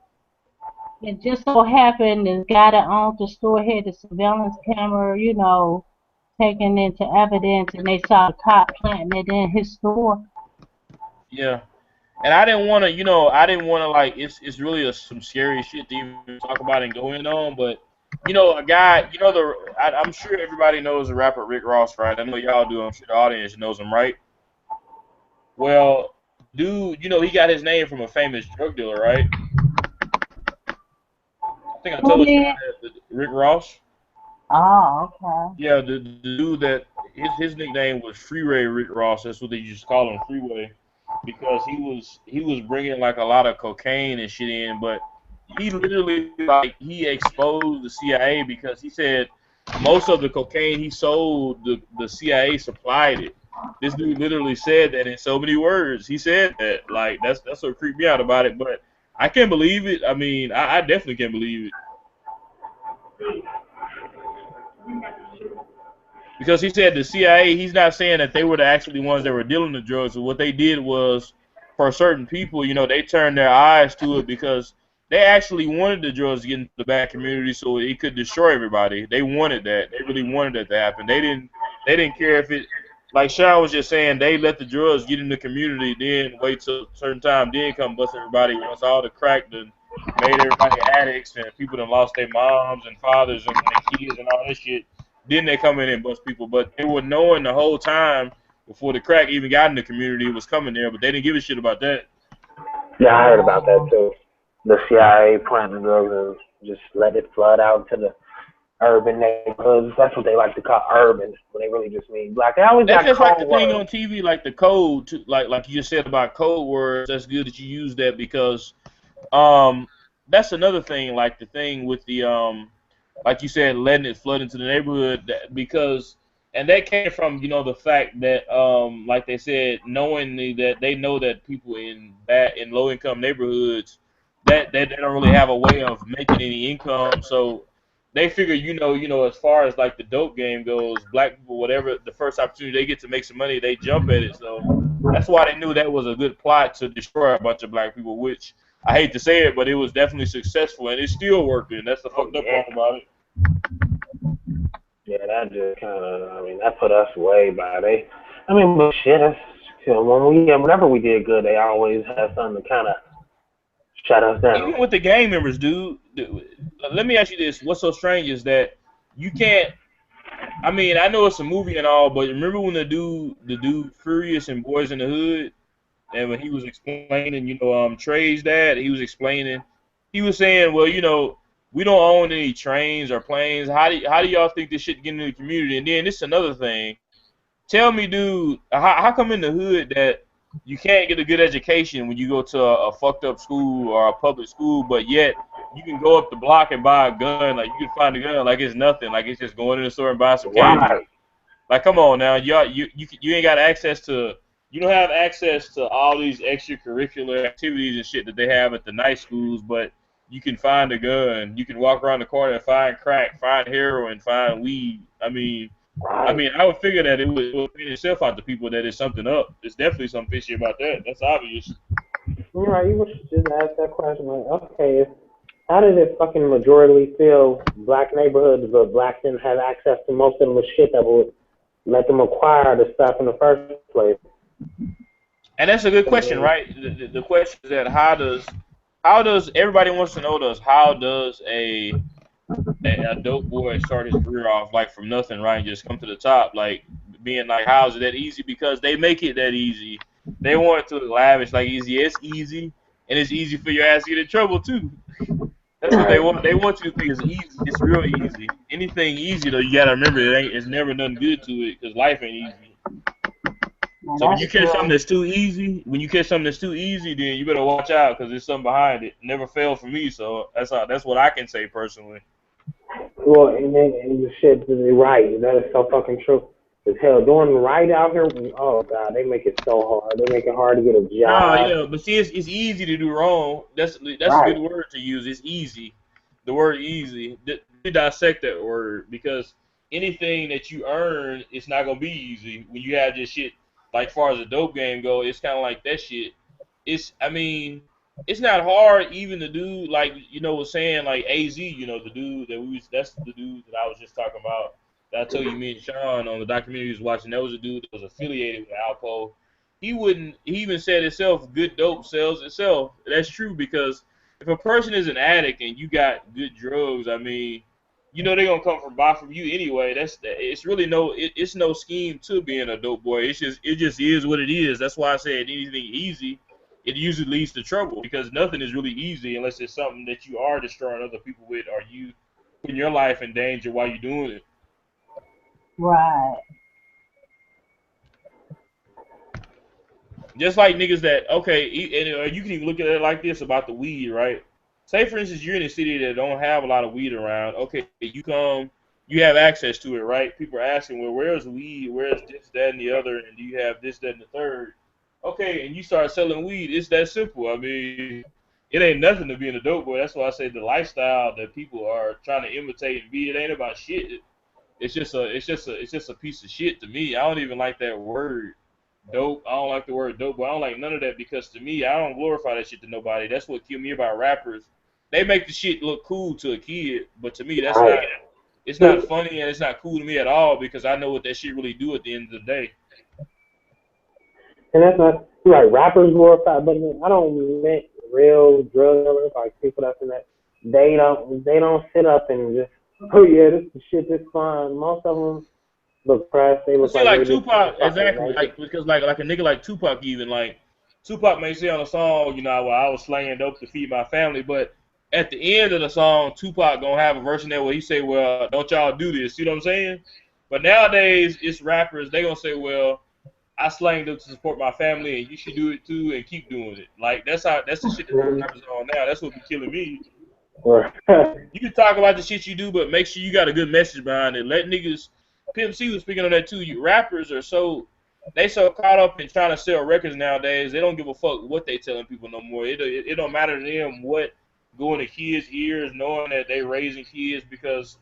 [SPEAKER 3] It just so happened the guy that owned the store had the surveillance camera, taken into evidence, and they saw the cop planting it in his store.
[SPEAKER 2] Yeah. And I didn't want to, I didn't want to like. It's really some scary shit to even talk about and go in on. But a guy, I'm sure everybody knows the rapper Rick Ross, right? I know y'all do. I'm sure the audience knows him, right? Well, dude, he got his name from a famous drug dealer, right? I think I
[SPEAKER 3] Who
[SPEAKER 2] told you
[SPEAKER 3] did?
[SPEAKER 2] that, Rick Ross.
[SPEAKER 3] Oh, okay.
[SPEAKER 2] Yeah, the dude that his nickname was Freeway Rick Ross. That's what they used to call him, Freeway, because he was bringing like a lot of cocaine and shit in, but he literally like he exposed the CIA because he said most of the cocaine he sold, the CIA supplied it. This dude literally said that in so many words. He said that like that's what creeped me out about it, but I can't believe it. I mean, I definitely can't believe it. Because he said the CIA, he's not saying that they were the actually ones that were dealing the drugs. But what they did was, for certain people, they turned their eyes to it because they actually wanted the drugs to get into the black community so it could destroy everybody. They wanted that. They really wanted that to happen. They didn't care if it, like Sean was just saying, they let the drugs get in the community, then wait till a certain time, then come bust everybody. Once all the crack done made everybody addicts and people done lost their moms and fathers and their kids and all this shit, then they come in and bust people, but they were knowing the whole time before the crack even got in the community it was coming there, but they didn't give a shit about that.
[SPEAKER 1] Yeah, I heard about that too. The CIA planting drugs and just let it flood out to the urban neighborhoods. That's what they like to call urban when they really just mean black. They always
[SPEAKER 2] That's
[SPEAKER 1] got
[SPEAKER 2] just like the
[SPEAKER 1] code
[SPEAKER 2] thing
[SPEAKER 1] words.
[SPEAKER 2] on TV, like the code, like you just said about code words. That's good that you use that because um, that's another thing. Like the thing with the like you said, letting it flood into the neighborhood because, and that came from the fact that like they said, knowing that they know that people in low income neighborhoods that they don't really have a way of making any income, so they figure as far as like the dope game goes, black people, whatever the first opportunity they get to make some money, they jump at it. So that's why they knew that was a good plot to destroy a bunch of black people, which I hate to say it, but it was definitely successful and it's still working. That's the
[SPEAKER 1] Oh
[SPEAKER 2] fucked up
[SPEAKER 1] yeah,
[SPEAKER 2] part about it.
[SPEAKER 1] yeah. That just kind of. I mean, that put us way by they. I mean, but shit. That's, whenever we did good, they always had something to kind of shut us down.
[SPEAKER 2] Even with the gang members, dude. Let me ask you this: what's so strange is that you can't. I mean, I know it's a movie and all, but remember when the dude Furious and Boys in the Hood, and when he was explaining, Trey's dad, he was explaining, he was saying, well, we don't own any trains or planes. How do y'all think this shit get into the community? And then this is another thing. Tell me, dude, how come in the hood that you can't get a good education when you go to a fucked up school or a public school, but yet you can go up the block and buy a gun, like you can find a gun like it's nothing, like it's just going in the store and buying some candy.
[SPEAKER 1] Right.
[SPEAKER 2] Like, come on now, you ain't got access to, you don't have access to all these extracurricular activities and shit that they have at the night schools, but you can find a gun. You can walk around the corner and find crack, find heroin, find weed.
[SPEAKER 1] Right.
[SPEAKER 2] I would figure that it would pay itself out to people that there's something up. There's definitely something fishy about that. That's obvious.
[SPEAKER 1] You're right. You should just ask that question. Like, okay, how did it fucking majorly feel black neighborhoods, but blacks didn't have access to most of them shit that would let them acquire the stuff in the first place?
[SPEAKER 2] And that's a good question, right? The question is that how does everybody wants to know this? How does a dope boy start his career off like from nothing, right? And just come to the top, like being like, how is it that easy? Because they make it that easy. They want it to look lavish, like easy. Yeah, it's easy, and it's easy for your ass to get in trouble too. That's what they
[SPEAKER 1] Right.
[SPEAKER 2] want. They want you to think it's easy. It's real easy. Anything easy though, you gotta remember it's never nothing good to it because life ain't easy.
[SPEAKER 3] Now,
[SPEAKER 2] So when you
[SPEAKER 3] that's
[SPEAKER 2] catch something
[SPEAKER 3] true.
[SPEAKER 2] that's too easy, then you better watch out because there's something behind it. Never failed for me, so that's what I can say personally.
[SPEAKER 1] Well, and the shit is right. That is so fucking true. As hell, doing right out here. Oh god, they make it so hard. They make it hard to get a
[SPEAKER 2] No,
[SPEAKER 1] job.
[SPEAKER 2] yeah, but see, it's easy to do wrong. That's a
[SPEAKER 1] Right.
[SPEAKER 2] good word to use. It's easy. The word easy. We dissect that word because anything that you earn, it's not gonna be easy. When you have this shit, like far as the dope game go, it's kind of like that shit. I mean, it's not hard even to do like was saying like Az, the dude that's the dude that I was just talking about. That I told you me and Sean on the documentary he was watching. That was a dude that was affiliated with Alpo. He wouldn't. He even said itself, "Good dope sells itself." That's true because if a person is an addict and you got good drugs, I mean, they're gonna come from buy from you anyway. It's really it's no scheme to being a dope boy. It just is what it is. That's why I said anything easy, it usually leads to trouble because nothing is really easy unless it's something that you are destroying other people with or you putting your life in danger while you're doing it.
[SPEAKER 3] Right.
[SPEAKER 2] Just like niggas that and you can even look at it like this about the weed, right? Say for instance you're in a city that don't have a lot of weed around. Okay, you have access to it, right? People are asking, well, where's weed? Where's this, that, and the other? And do you have this, that, and the third? Okay, and you start selling weed. It's that simple. I mean, it ain't nothing to being a dope boy. That's why I say the lifestyle that people are trying to imitate and be. It ain't about shit. It's just a piece of shit to me. I don't even like that word dope. I don't like the word dope, but I don't like none of that because to me, I don't glorify that shit to nobody. That's what killed me about rappers. They make the shit look cool to a kid, but to me, that's
[SPEAKER 1] Right.
[SPEAKER 2] not. It's not funny and it's not cool to me at all because I know what that shit really do at the end of the day.
[SPEAKER 1] And that's not you're right. Rappers glorify, but I don't mean real drug dealers like people that's in that. They don't sit up and just oh yeah, this is shit. This fine. Most of them look pressed. They
[SPEAKER 2] But
[SPEAKER 1] look
[SPEAKER 2] see,
[SPEAKER 1] like
[SPEAKER 2] like
[SPEAKER 1] they just
[SPEAKER 2] Tupac,
[SPEAKER 1] fucking
[SPEAKER 2] exactly,
[SPEAKER 1] naked.
[SPEAKER 2] like because like a nigga like Tupac, even like Tupac may say on a song, well, I was slanging dope to feed my family, but at the end of the song, Tupac gonna have a version there where he say, well, don't y'all do this, you know what I'm saying? But nowadays, it's rappers they gonna say, well, I slang dope to support my family, and you should do it too, and keep doing it. Like that's the shit that rappers are on now. That's what be killing me. You can talk about the shit you do, but make sure you got a good message behind it. Let niggas. Pimp C was speaking on that too. You rappers are so caught up in trying to sell records nowadays. They don't give a fuck what they telling people no more. It don't matter to them what going to kids' ears, knowing that they raising kids because.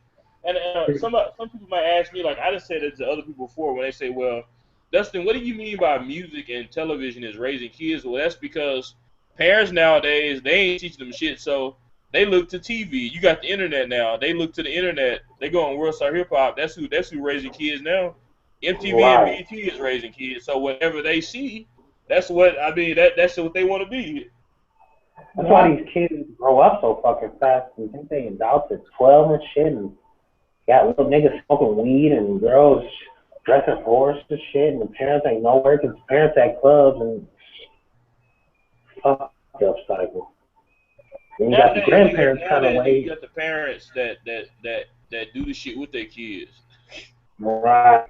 [SPEAKER 2] And some people might ask me like I just said it to other people before when they say, well, Dustin, what do you mean by music and television is raising kids? Well, that's because parents nowadays they ain't teaching them shit, so they look to TV. You got the internet now. They look to the internet. They go on World Star Hip Hop. That's who raising kids now. MTV and
[SPEAKER 1] Right.
[SPEAKER 2] BET is raising kids. So whatever they see, that's what I mean. That's what they want to be.
[SPEAKER 1] That's why
[SPEAKER 3] Yep.
[SPEAKER 1] these kids grow up so fucking fast. And think they adults at 12 and shit, and got little niggas smoking weed and girls dressing horse and shit, and the parents ain't nowhere because the parents at clubs and fuck up cycle. Then you got the grandparents kind of
[SPEAKER 2] Nowadays you
[SPEAKER 1] wait.
[SPEAKER 2] got the parents that do the shit with their kids.
[SPEAKER 1] Right.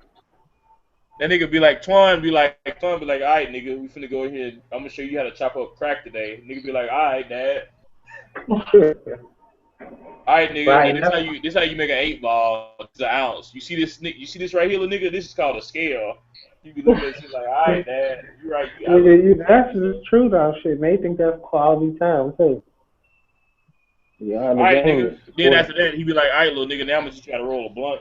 [SPEAKER 2] That nigga Twan be like, all right, nigga, we finna go ahead. I'm gonna show you how to chop up crack today. Nigga be like, all right, dad. All right, nigga.
[SPEAKER 1] Right.
[SPEAKER 2] Now
[SPEAKER 1] And
[SPEAKER 2] this how you make an 8 ball. It's an ounce. You see this? You see this right here, little nigga? This is called a scale. You be looking at shit like, all right, dad. You right. I love you.
[SPEAKER 1] that's just true though. Shit, they think that's quality time too. Yeah,
[SPEAKER 2] All
[SPEAKER 1] the
[SPEAKER 2] right,
[SPEAKER 1] game
[SPEAKER 2] nigga.
[SPEAKER 1] is
[SPEAKER 2] Then
[SPEAKER 1] important.
[SPEAKER 2] after that, he be like, all right, little nigga. Now I'm gonna just try to roll a blunt.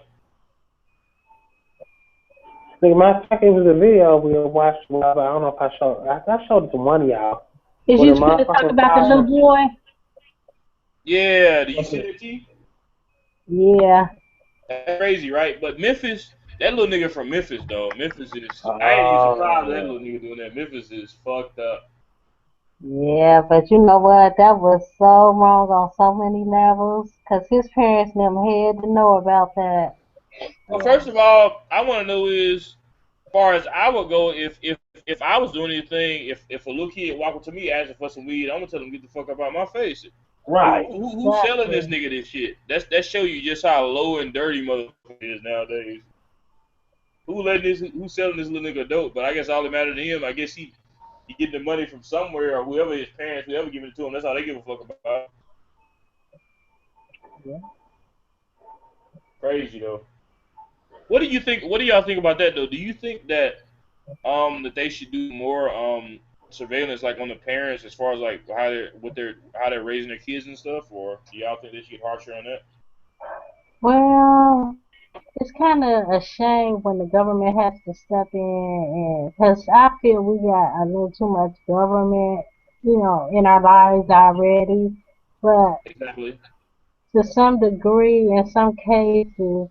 [SPEAKER 1] Nigga, matter of fact, it was a video we watched. But I don't know if I showed it to one of y'all.
[SPEAKER 3] Is
[SPEAKER 1] When
[SPEAKER 3] you
[SPEAKER 1] the
[SPEAKER 3] trying to talk
[SPEAKER 1] motherfucking
[SPEAKER 3] about the little
[SPEAKER 1] fire.
[SPEAKER 3] boy?
[SPEAKER 2] Yeah. Do you see that, T?
[SPEAKER 3] Yeah.
[SPEAKER 2] That's crazy, right? But Memphis, that little nigga from Memphis, though. Memphis is. I ain't even surprised that
[SPEAKER 1] Oh,
[SPEAKER 2] little nigga doing that. Memphis is fucked up.
[SPEAKER 3] Yeah, but you know what? That was so wrong on so many levels because his parents never had to know about that.
[SPEAKER 2] Well,
[SPEAKER 1] yeah.
[SPEAKER 2] first of all, I want to know is far as I would go, if I was doing anything, if a little kid walk up to me asking for some weed, I'm gonna tell him get the fuck up out my face.
[SPEAKER 1] Right.
[SPEAKER 2] Who's selling this nigga this shit? That show you just how low and dirty motherfucker is nowadays. Who's selling this little nigga dope? But I guess all that matters to him, I guess he getting the money from somewhere or whoever his parents, whoever giving it to him. That's all they give a fuck about.
[SPEAKER 3] Yeah.
[SPEAKER 2] Crazy though. What do you think? What do y'all think about that though? Do you think that that they should do more surveillance like on the parents as far as like how they're raising their kids and stuff, or do y'all think they should get harsher on that?
[SPEAKER 3] Well, it's kind of a shame when the government has to step in, and because I feel we got a little too much government, in our lives already. But
[SPEAKER 2] Exactly.
[SPEAKER 3] to some degree, in some cases,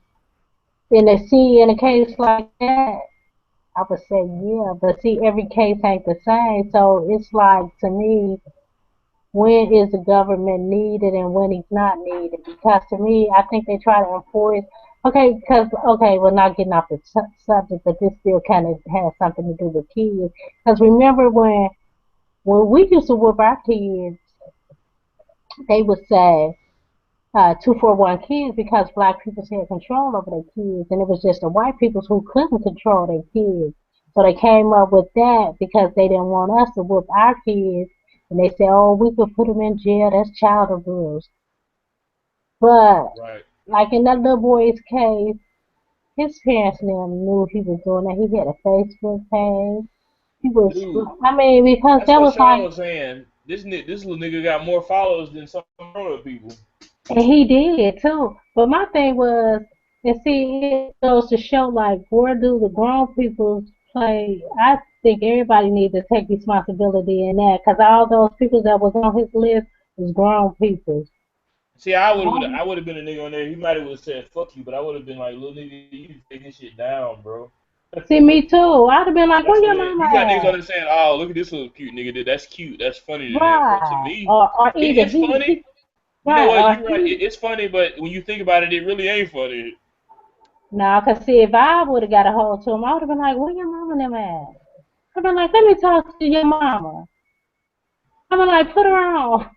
[SPEAKER 3] in a case like that, I would say yeah. But see, every case ain't the same. So it's like to me, when is the government needed and when it's not needed? Because to me, I think they try to enforce. Okay, we're not getting off the subject, but this still kind of has something to do with kids. Because remember when we used to whoop our kids, they would say 241 kids because black people had control over their kids, and it was just the white people who couldn't control their kids. So they came up with that because they didn't want us to whoop our kids, and they said, "Oh, we could put them in jail. That's child abuse." But
[SPEAKER 2] Right.
[SPEAKER 3] like in that little boy's case, his parents never knew he was doing that. He had a Facebook page. He was,
[SPEAKER 2] Dude,
[SPEAKER 3] I mean, because
[SPEAKER 2] that's
[SPEAKER 3] that
[SPEAKER 2] what
[SPEAKER 3] was
[SPEAKER 2] Sean
[SPEAKER 3] like,
[SPEAKER 2] was saying. This little nigga got more followers than some other people.
[SPEAKER 3] and he did too. But my thing was, and see, it goes to show like where do the grown people play? I think everybody needs to take responsibility in that because all those people that was on his list was grown people.
[SPEAKER 2] See, I would have been a nigga on there. He might have said fuck you, but I would have been like, little nigga, you need to take this shit down, bro.
[SPEAKER 3] See, me too. I'd have been like, where
[SPEAKER 2] That's
[SPEAKER 3] your
[SPEAKER 2] what you got niggas on
[SPEAKER 3] mama
[SPEAKER 2] there saying, oh, look at this little cute nigga. That's cute. That's funny
[SPEAKER 3] at?
[SPEAKER 2] to them. But to
[SPEAKER 3] Right.
[SPEAKER 2] me,
[SPEAKER 3] Or
[SPEAKER 2] it,
[SPEAKER 3] either
[SPEAKER 2] it's funny. You know
[SPEAKER 3] right,
[SPEAKER 2] what?
[SPEAKER 3] or
[SPEAKER 2] You're right.
[SPEAKER 3] he.
[SPEAKER 2] It's funny, but when you think about it, it really ain't funny.
[SPEAKER 3] No, because see, if I would have got a hold to him, I would have been like, where your mama and them at? I'd been like, let me talk to your mama. I'd been like, put her on.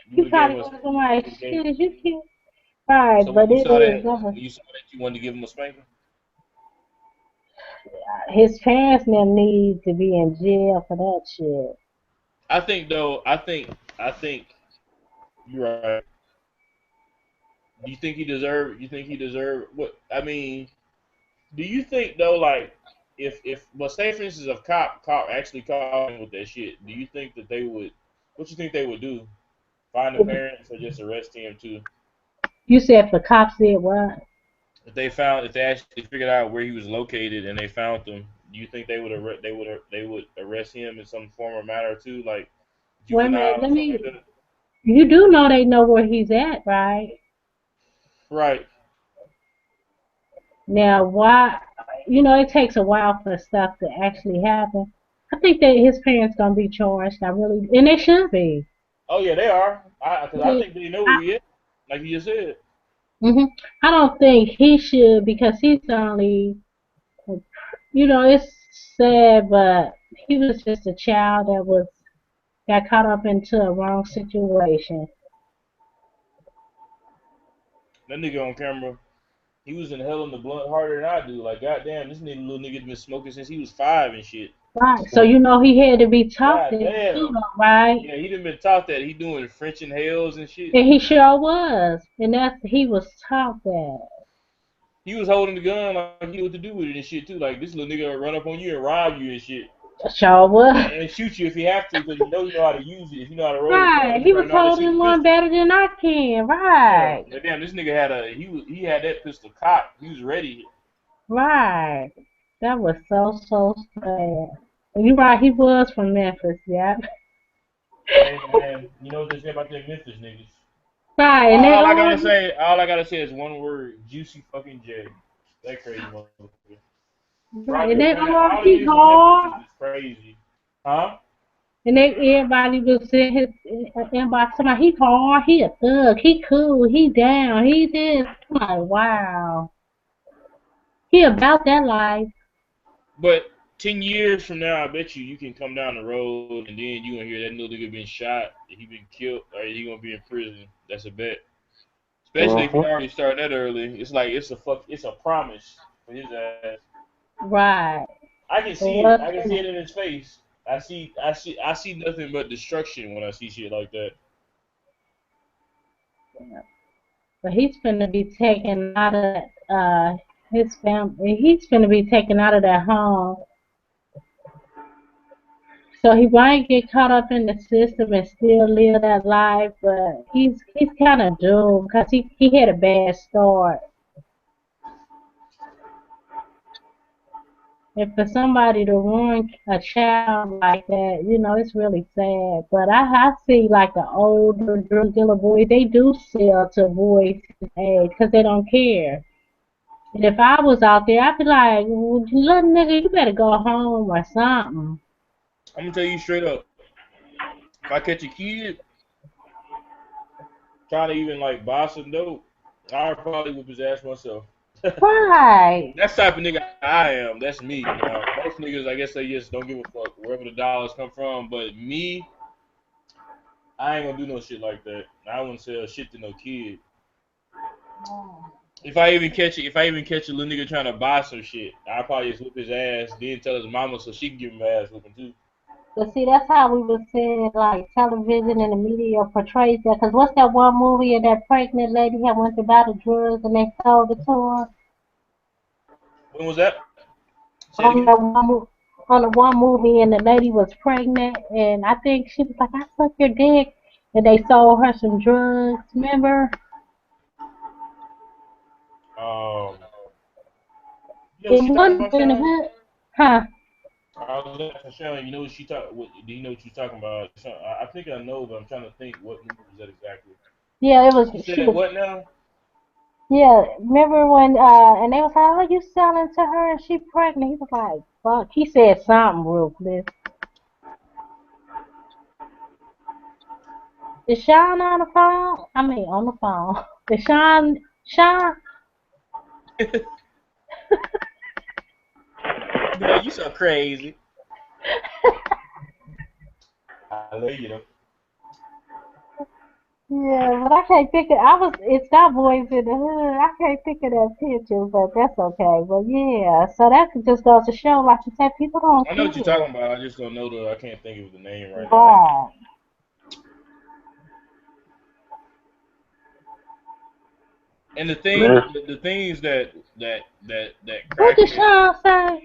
[SPEAKER 2] You
[SPEAKER 3] He
[SPEAKER 2] would have gave
[SPEAKER 3] probably
[SPEAKER 2] us.
[SPEAKER 3] would have been like,
[SPEAKER 2] You would have gave.
[SPEAKER 3] shit, is you cute? Right,
[SPEAKER 2] So
[SPEAKER 3] but it is never.
[SPEAKER 2] when you saw that, you wanted to give him a spanking.
[SPEAKER 3] His parents never need to be in jail for that shit.
[SPEAKER 2] I think though. I think you're right. Do you think he deserved? You think he deserved what? I mean, do you think though, like, if but say for instance, if cop actually caught him with that shit, do you think that they would? What you think they would do? Find the parents or just arrest him too?
[SPEAKER 3] You said the cops did what?
[SPEAKER 2] If they actually figured out where he was located and they found him, do you think they would arrest him in some form or matter too, like
[SPEAKER 3] Wait a minute,
[SPEAKER 2] juvenile or
[SPEAKER 3] let
[SPEAKER 2] something like
[SPEAKER 3] me.
[SPEAKER 2] that?
[SPEAKER 3] You do know they know where he's at, right?
[SPEAKER 2] Right.
[SPEAKER 3] Now, why? It takes a while for stuff to actually happen. I think that his parents gonna be charged. I really, and they should be.
[SPEAKER 2] Oh yeah, they are. Because I
[SPEAKER 3] Yeah,
[SPEAKER 2] think they know where
[SPEAKER 3] I,
[SPEAKER 2] he is, like you just said.
[SPEAKER 3] hmm I don't think he should because he's only, it's sad, but he was just a child that got caught up into a wrong situation.
[SPEAKER 2] That nigga on camera, he was in hell in the blunt harder than I do. Like goddamn, this nigga little nigga been smoking since he was 5 and shit.
[SPEAKER 3] Right. So he had to be taught
[SPEAKER 2] God
[SPEAKER 3] that too,
[SPEAKER 2] damn.
[SPEAKER 3] right?
[SPEAKER 2] Yeah, he done been taught that he doing French inhales and shit.
[SPEAKER 3] And he sure was. And he was taught that.
[SPEAKER 2] He was holding the gun like he knew what to do with it and shit too. Like this little nigga will run up on you and rob you and shit,
[SPEAKER 3] Sure was.
[SPEAKER 2] and shoot you if he have to because you know how to use it. If you know how to roll the gun,
[SPEAKER 3] Right.
[SPEAKER 2] you
[SPEAKER 3] He
[SPEAKER 2] probably
[SPEAKER 3] was
[SPEAKER 2] know how to shoot
[SPEAKER 3] holding
[SPEAKER 2] the
[SPEAKER 3] one
[SPEAKER 2] pistol.
[SPEAKER 3] better than I can.
[SPEAKER 2] Yeah,
[SPEAKER 3] Right.
[SPEAKER 2] but damn, this nigga he had that pistol cocked. He was ready.
[SPEAKER 3] Right. That was so sad. And you're right, he was from Memphis, yeah.
[SPEAKER 2] Hey man, you know what they say about them Memphis niggas?
[SPEAKER 3] Right, and they always
[SPEAKER 2] All I gotta say is one word: juicy fucking J. That crazy motherfucker.
[SPEAKER 3] right, and they all
[SPEAKER 2] All these
[SPEAKER 3] he
[SPEAKER 2] niggas from Memphis is
[SPEAKER 3] hard.
[SPEAKER 2] just crazy, huh?
[SPEAKER 3] And everybody was in his inbox talking about he hard, he a thug, he cool, he down, he this. I'm like, wow. He about that life.
[SPEAKER 2] But 10 years from now, I bet you can come down the road and then you gonna hear that little nigga been shot, he been killed, or he gonna be in prison. That's a bet. Especially if he
[SPEAKER 1] Mm-hmm.
[SPEAKER 2] already started that early. It's like it's a promise for his ass.
[SPEAKER 3] Right.
[SPEAKER 2] I can see it. I can see it in his face. I see nothing but destruction when I see shit like that.
[SPEAKER 3] But he's finna be taken out of his family. He's finna be taken out of that home. So he might get caught up in the system and still live that life, but he's kind of doomed because he had a bad start. And for somebody to ruin a child like that, it's really sad. But I see like the older drug dealer boys, they do sell to boys his age because they don't care. And if I was out there, I'd be like, well, little nigga, you better go home or something.
[SPEAKER 2] I'm gonna tell you straight up. If I catch a kid trying to even like buy some dope, I'd probably whip his ass myself.
[SPEAKER 3] Right.
[SPEAKER 2] That's the type of nigga I am. That's me. Now, most niggas, I guess they just don't give a fuck wherever the dollars come from. But me, I ain't gonna do no shit like that. I wouldn't sell shit to no kid. If I even catch a little nigga trying to buy some shit, I'll probably just whip his ass, then tell his mama so she can give him an ass whooping too.
[SPEAKER 3] But see, that's how we were saying, like, television and the media portrays that. Because what's that one movie and that pregnant lady had went to buy the drugs and they sold it to her?
[SPEAKER 2] When was that? Say it
[SPEAKER 3] On
[SPEAKER 2] again.
[SPEAKER 3] that on the one movie and the lady was pregnant and I think she was like, I suck your dick. And they sold her some drugs, remember?
[SPEAKER 2] Um, you know what
[SPEAKER 3] It
[SPEAKER 2] she talking
[SPEAKER 3] wasn't
[SPEAKER 2] about,
[SPEAKER 3] in the
[SPEAKER 2] Sean?
[SPEAKER 3] hood. Huh?
[SPEAKER 2] I was asking Sean. You know what she talk? What do you know what she's talking about? Sean, I think I know, but I'm trying to think what movie was that exactly.
[SPEAKER 3] Yeah, it was,
[SPEAKER 2] She
[SPEAKER 3] she
[SPEAKER 2] said
[SPEAKER 3] was,
[SPEAKER 2] what now?
[SPEAKER 3] yeah, remember when, and they was like, oh, you selling to her and she pregnant? He was like, fuck. He said something ruthless. Is Sean on the phone? I mean, on the phone. Is Sean?
[SPEAKER 2] Man, you so crazy. I love you though.
[SPEAKER 3] Yeah, but I can't think of, it's got boys in the hood. I can't think of that picture, but that's okay. But yeah, so that just goes to show, like you said, people don't
[SPEAKER 2] I know what you're
[SPEAKER 3] care.
[SPEAKER 2] talking about. I just don't know the. I can't think of the name right now.
[SPEAKER 3] Right.
[SPEAKER 2] And
[SPEAKER 1] Man,
[SPEAKER 2] the things that
[SPEAKER 3] What
[SPEAKER 2] crack
[SPEAKER 3] did
[SPEAKER 2] me.
[SPEAKER 3] Sean say?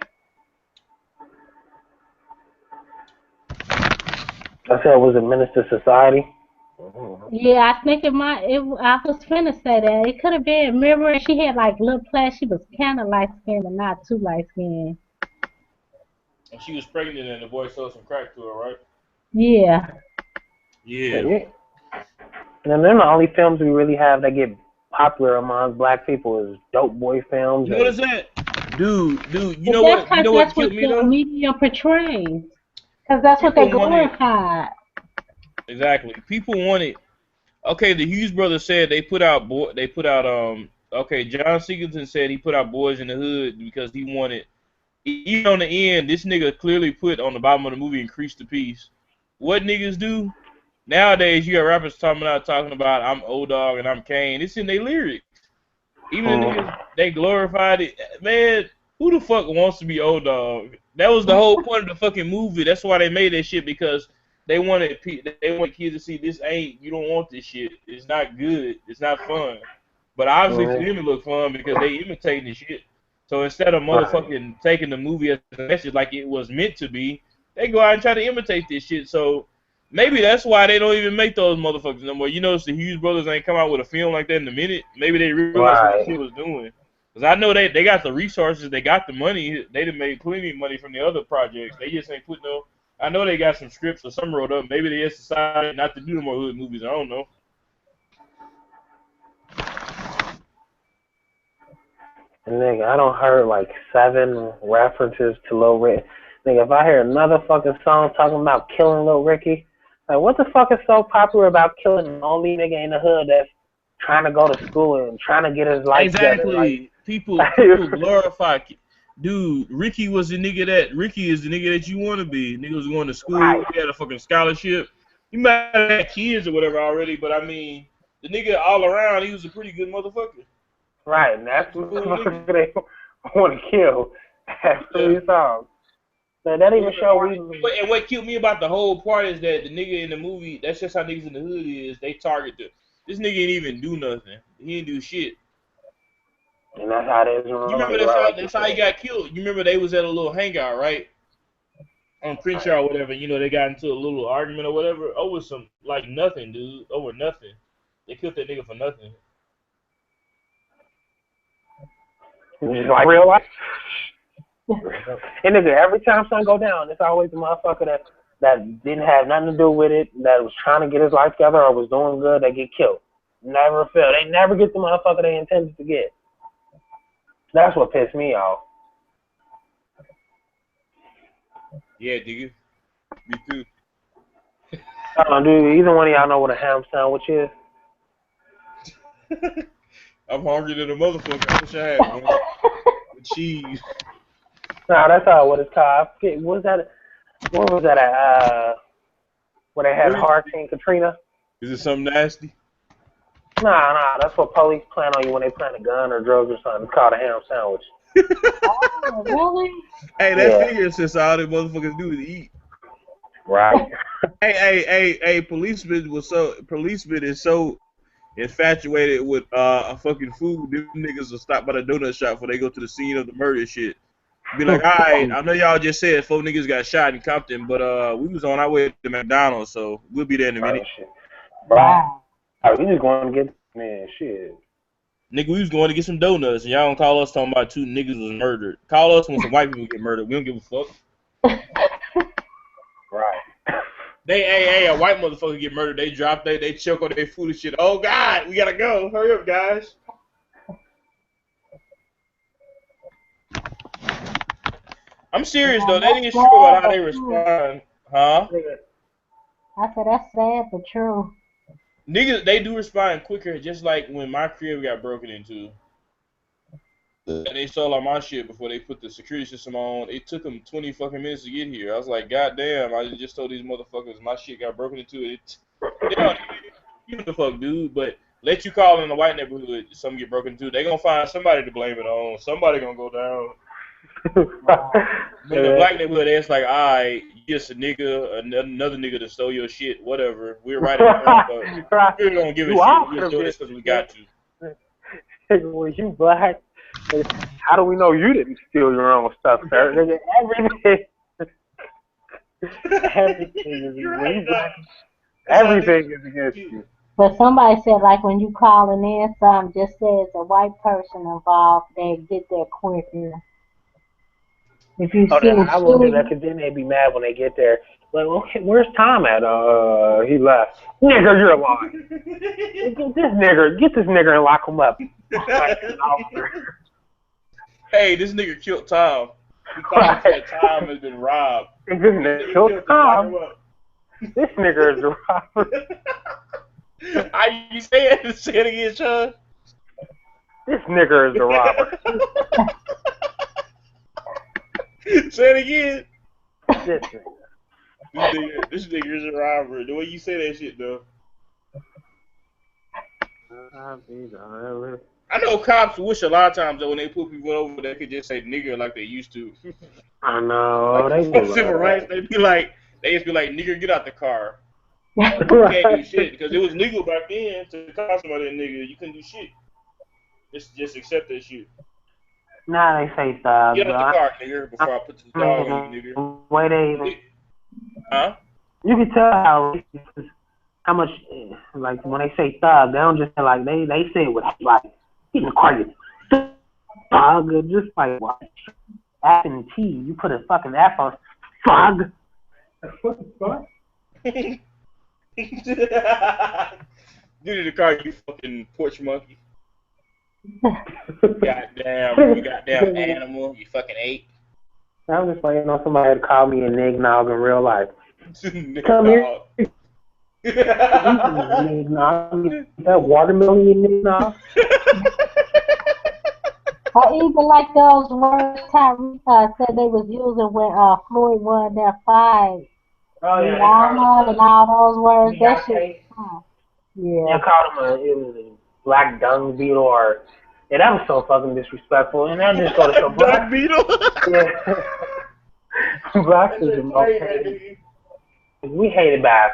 [SPEAKER 1] I said, was it Minister Society? Mm-hmm.
[SPEAKER 3] Yeah, I think it might. I was finna say that it could have been. Remember, she had like little plaques. She was kind of light skinned, but not too light skinned.
[SPEAKER 2] And she was pregnant, and the boy sold some crack to her, right?
[SPEAKER 3] Yeah.
[SPEAKER 2] Yeah.
[SPEAKER 1] Yeah. And then the only films we really have that get popular among black people is dope boy films
[SPEAKER 2] You know what I'm
[SPEAKER 1] and
[SPEAKER 2] saying? Dude, you
[SPEAKER 3] But
[SPEAKER 2] know
[SPEAKER 3] that's
[SPEAKER 2] what? You
[SPEAKER 3] because
[SPEAKER 2] know what
[SPEAKER 3] that's what
[SPEAKER 2] killed me
[SPEAKER 3] the
[SPEAKER 2] though?
[SPEAKER 3] media portrays. Because that's what they
[SPEAKER 2] People wanted
[SPEAKER 3] glorified.
[SPEAKER 2] exactly. People wanted. Okay, the Hughes brothers said they put out Okay, John Singleton said he put out Boys in the Hood because he wanted. Even on the end, this nigga clearly put on the bottom of the movie "Increase the Peace." What niggas do nowadays? You got rappers talking about I'm O Dog and I'm Kane. It's in their lyrics. Even the niggas they glorified it. Man, who the fuck wants to be old dog? That was the whole point of the fucking movie. That's why they made that shit because they wanted kids to see this ain't you don't want this shit. It's not good. It's not fun. But obviously for them it look fun because they imitating the shit. So instead of
[SPEAKER 1] right.
[SPEAKER 2] motherfucking taking the movie as a message like it was meant to be, they go out and try to imitate this shit. So maybe that's why they don't even make those motherfuckers no more. You notice the Hughes brothers ain't come out with a film like that in a minute. Maybe they realized what this
[SPEAKER 1] Right.
[SPEAKER 2] shit was doing. Because I know they got the resources, they got the money. They done made plenty of money from the other projects. They just ain't put no. I know they got some scripts or some wrote up. Maybe they just decided not to do no more hood movies. I don't know.
[SPEAKER 1] And nigga, I don't heard like 7 references to Lil Ricky. Nigga, if I hear another fucking song talking about killing Lil Ricky, like what the fuck is so popular about killing the only nigga in the hood that's trying to go to school and trying to get his life together? Like,
[SPEAKER 2] Exactly. People glorify. Dude, Ricky is the nigga that you want to be. Nigga was going to school.
[SPEAKER 1] Right.
[SPEAKER 2] He had a fucking scholarship. He might have had kids or whatever already, but I mean, the nigga all around, he was a pretty good motherfucker.
[SPEAKER 1] Right, and that's the motherfucker they want to kill. That's who you saw. So that even show we.
[SPEAKER 2] And what killed me about the whole part is that the nigga in the movie, that's just how niggas in the hood is. They target this nigga ain't even do nothing. He didn't do shit.
[SPEAKER 1] And that's how it is.
[SPEAKER 2] You remember that's how he got killed. You remember they was at a little hangout, right? On Crenshaw or whatever. You know, they got into a little argument or whatever over some, like, nothing, dude. Over nothing. They killed that nigga for nothing.
[SPEAKER 1] Just like real life. And nigga, every time something go down, it's always the motherfucker that didn't have nothing to do with it, that was trying to get his life together or was doing good, that get killed. Never fail. They never get the motherfucker they intended to get. That's what pissed me off.
[SPEAKER 2] Yeah, nigga. Me too.
[SPEAKER 1] Dude, either one of y'all know what a ham sandwich is?
[SPEAKER 2] I'm hungry than a motherfucker. I wish I had one. With cheese.
[SPEAKER 1] No, that's what it's called. What was that at, where they had Hurricane Katrina?
[SPEAKER 2] Is it something nasty?
[SPEAKER 1] Nah, that's what police plan on you when they plant a gun or drugs or something. It's called a ham sandwich.
[SPEAKER 3] Oh, really?
[SPEAKER 2] Hey, that figure since all them motherfuckers do is eat.
[SPEAKER 1] Right.
[SPEAKER 2] Hey, policeman is so infatuated with a fucking food, them niggas will stop by the donut shop before they go to the scene of the murder shit. Be like, alright, I know y'all just said 4 niggas got shot in Compton, but we was on our way to McDonald's, so we'll be there in a minute.
[SPEAKER 1] Wow. We just going to get, man, shit.
[SPEAKER 2] Nigga, we was going to get some donuts, and y'all don't call us talking about 2 niggas was murdered. Call us when some white people get murdered. We don't give a fuck.
[SPEAKER 1] Right.
[SPEAKER 2] A white motherfucker get murdered, they drop they choke on their food and shit. Oh, God, we gotta go. Hurry up, guys. I'm serious, though. They ain't sure about how they respond. Huh?
[SPEAKER 3] I said, that's sad but true.
[SPEAKER 2] Niggas, they do respond quicker, just like when my crib got broken into. And they stole all my shit before they put the security system on. It took them 20 fucking minutes to get here. I was like, God damn, I just told these motherfuckers my shit got broken into. They don't give a fuck, dude. But let you call in the white neighborhood, something get broken into. They gonna find somebody to blame it on. Somebody gonna go down. In the black neighborhood, it's like, alright, you just a nigga, another nigga that stole your shit, whatever. We're right in front, but we don't give a shit. We're doing this because we got to.
[SPEAKER 1] When you black, how do we know you didn't steal your own stuff, sir? Nigga, everything is against you.
[SPEAKER 3] But somebody said, like, when you calling in, something just says a white person involved, they get there quicker. If you see
[SPEAKER 1] I will do that because then they'd be mad when they get there. Like, okay, where's Tom at? He left. Nigga, you're lying. Get this nigger and lock him up.
[SPEAKER 2] Hey, this nigga killed Tom. He thought that Tom has been robbed.
[SPEAKER 1] This nigga killed Tom. This nigga is a robber.
[SPEAKER 2] You say it? Say it again, Sean.
[SPEAKER 1] This nigga is a robber.
[SPEAKER 2] Say it again.
[SPEAKER 1] This
[SPEAKER 2] This nigga is a robber. The way you say that shit, though. I know cops wish a lot of times that when they put people over, they could just say nigger like they used to.
[SPEAKER 1] I know.
[SPEAKER 2] Like, civil rights, they just be like, nigger, get out the car. You can't do shit because it was legal back then to call somebody a nigger. You couldn't do shit. Just accept that shit.
[SPEAKER 1] Nah, they say thug.
[SPEAKER 2] Get out the car, nigger, before I put the dog on you, nigger.
[SPEAKER 1] Wait, they.
[SPEAKER 2] Huh?
[SPEAKER 1] You can tell how much, like, when they say thug, they don't just say, like, they say it with, like, get in the car, you thug. Just like, what? F and T, you put a fucking F on thug. What the fuck?
[SPEAKER 2] Get in the car, you fucking porch monkey. You goddamn animal, you fucking ape.
[SPEAKER 1] I'm just waiting on somebody to call me a nignog in real life.
[SPEAKER 2] Come
[SPEAKER 1] here. Nignog. That watermelon, you nignog.
[SPEAKER 3] Or even like those words Tyreek said they was using when Floyd won that fight.
[SPEAKER 1] Oh yeah, they called him
[SPEAKER 3] Rihanna and all those words. That shit.
[SPEAKER 1] Miyake.
[SPEAKER 3] Yeah.
[SPEAKER 1] They called him it was a black dung beetle or yeah, that was so fucking disrespectful. And that just go to show
[SPEAKER 2] Doc
[SPEAKER 1] black.
[SPEAKER 2] Beetle.
[SPEAKER 1] Yeah, blacks
[SPEAKER 2] That's
[SPEAKER 1] is
[SPEAKER 2] a that
[SPEAKER 1] okay.
[SPEAKER 2] nigga.
[SPEAKER 1] We hated by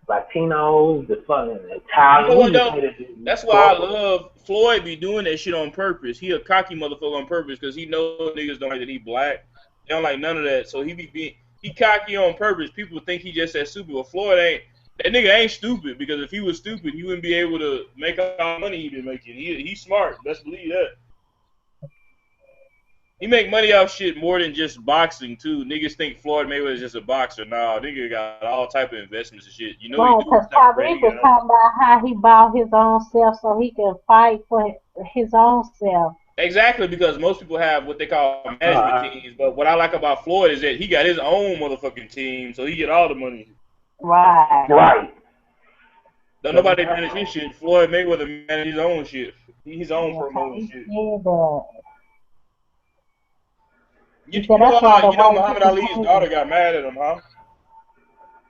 [SPEAKER 1] Latinos, the fucking
[SPEAKER 2] You know
[SPEAKER 1] Italians.
[SPEAKER 2] what
[SPEAKER 1] We just
[SPEAKER 2] though?
[SPEAKER 1] hated
[SPEAKER 2] That's why I
[SPEAKER 1] global.
[SPEAKER 2] love Floyd be doing that shit on purpose. He a cocky motherfucker on purpose because he know niggas don't like that he black. They don't like none of that. So he cocky on purpose. People think he just that stupid. But Floyd ain't that nigga ain't stupid because if he was stupid, he wouldn't be able to make all the money he been making. He's smart. Best believe that. He make money off shit more than just boxing too. Niggas think Floyd Mayweather is just a boxer. Nah, nigga got all type of investments and shit. You know he
[SPEAKER 3] Right,
[SPEAKER 2] do
[SPEAKER 3] because
[SPEAKER 2] what type of bread
[SPEAKER 3] Tyreek
[SPEAKER 2] he
[SPEAKER 3] was
[SPEAKER 2] got.
[SPEAKER 3] talking about how he bought his own self so he can fight for his own self.
[SPEAKER 2] Exactly, because most people have what they call management
[SPEAKER 1] Uh,
[SPEAKER 2] teams. But what I like about Floyd is that he got his own motherfucking team, so he get all the money.
[SPEAKER 3] Right.
[SPEAKER 1] right.
[SPEAKER 2] Don't
[SPEAKER 1] That's
[SPEAKER 2] nobody manage his shit. Floyd Mayweather manage his own shit. He his own
[SPEAKER 3] Yeah,
[SPEAKER 2] promoting
[SPEAKER 3] Tyreek
[SPEAKER 2] shit.
[SPEAKER 3] said that.
[SPEAKER 2] You,
[SPEAKER 3] He said
[SPEAKER 2] you know
[SPEAKER 3] that's why the
[SPEAKER 2] you know
[SPEAKER 3] white
[SPEAKER 2] Muhammad
[SPEAKER 3] people
[SPEAKER 2] Ali's
[SPEAKER 3] hate
[SPEAKER 2] daughter
[SPEAKER 3] him.
[SPEAKER 2] got mad at him, huh?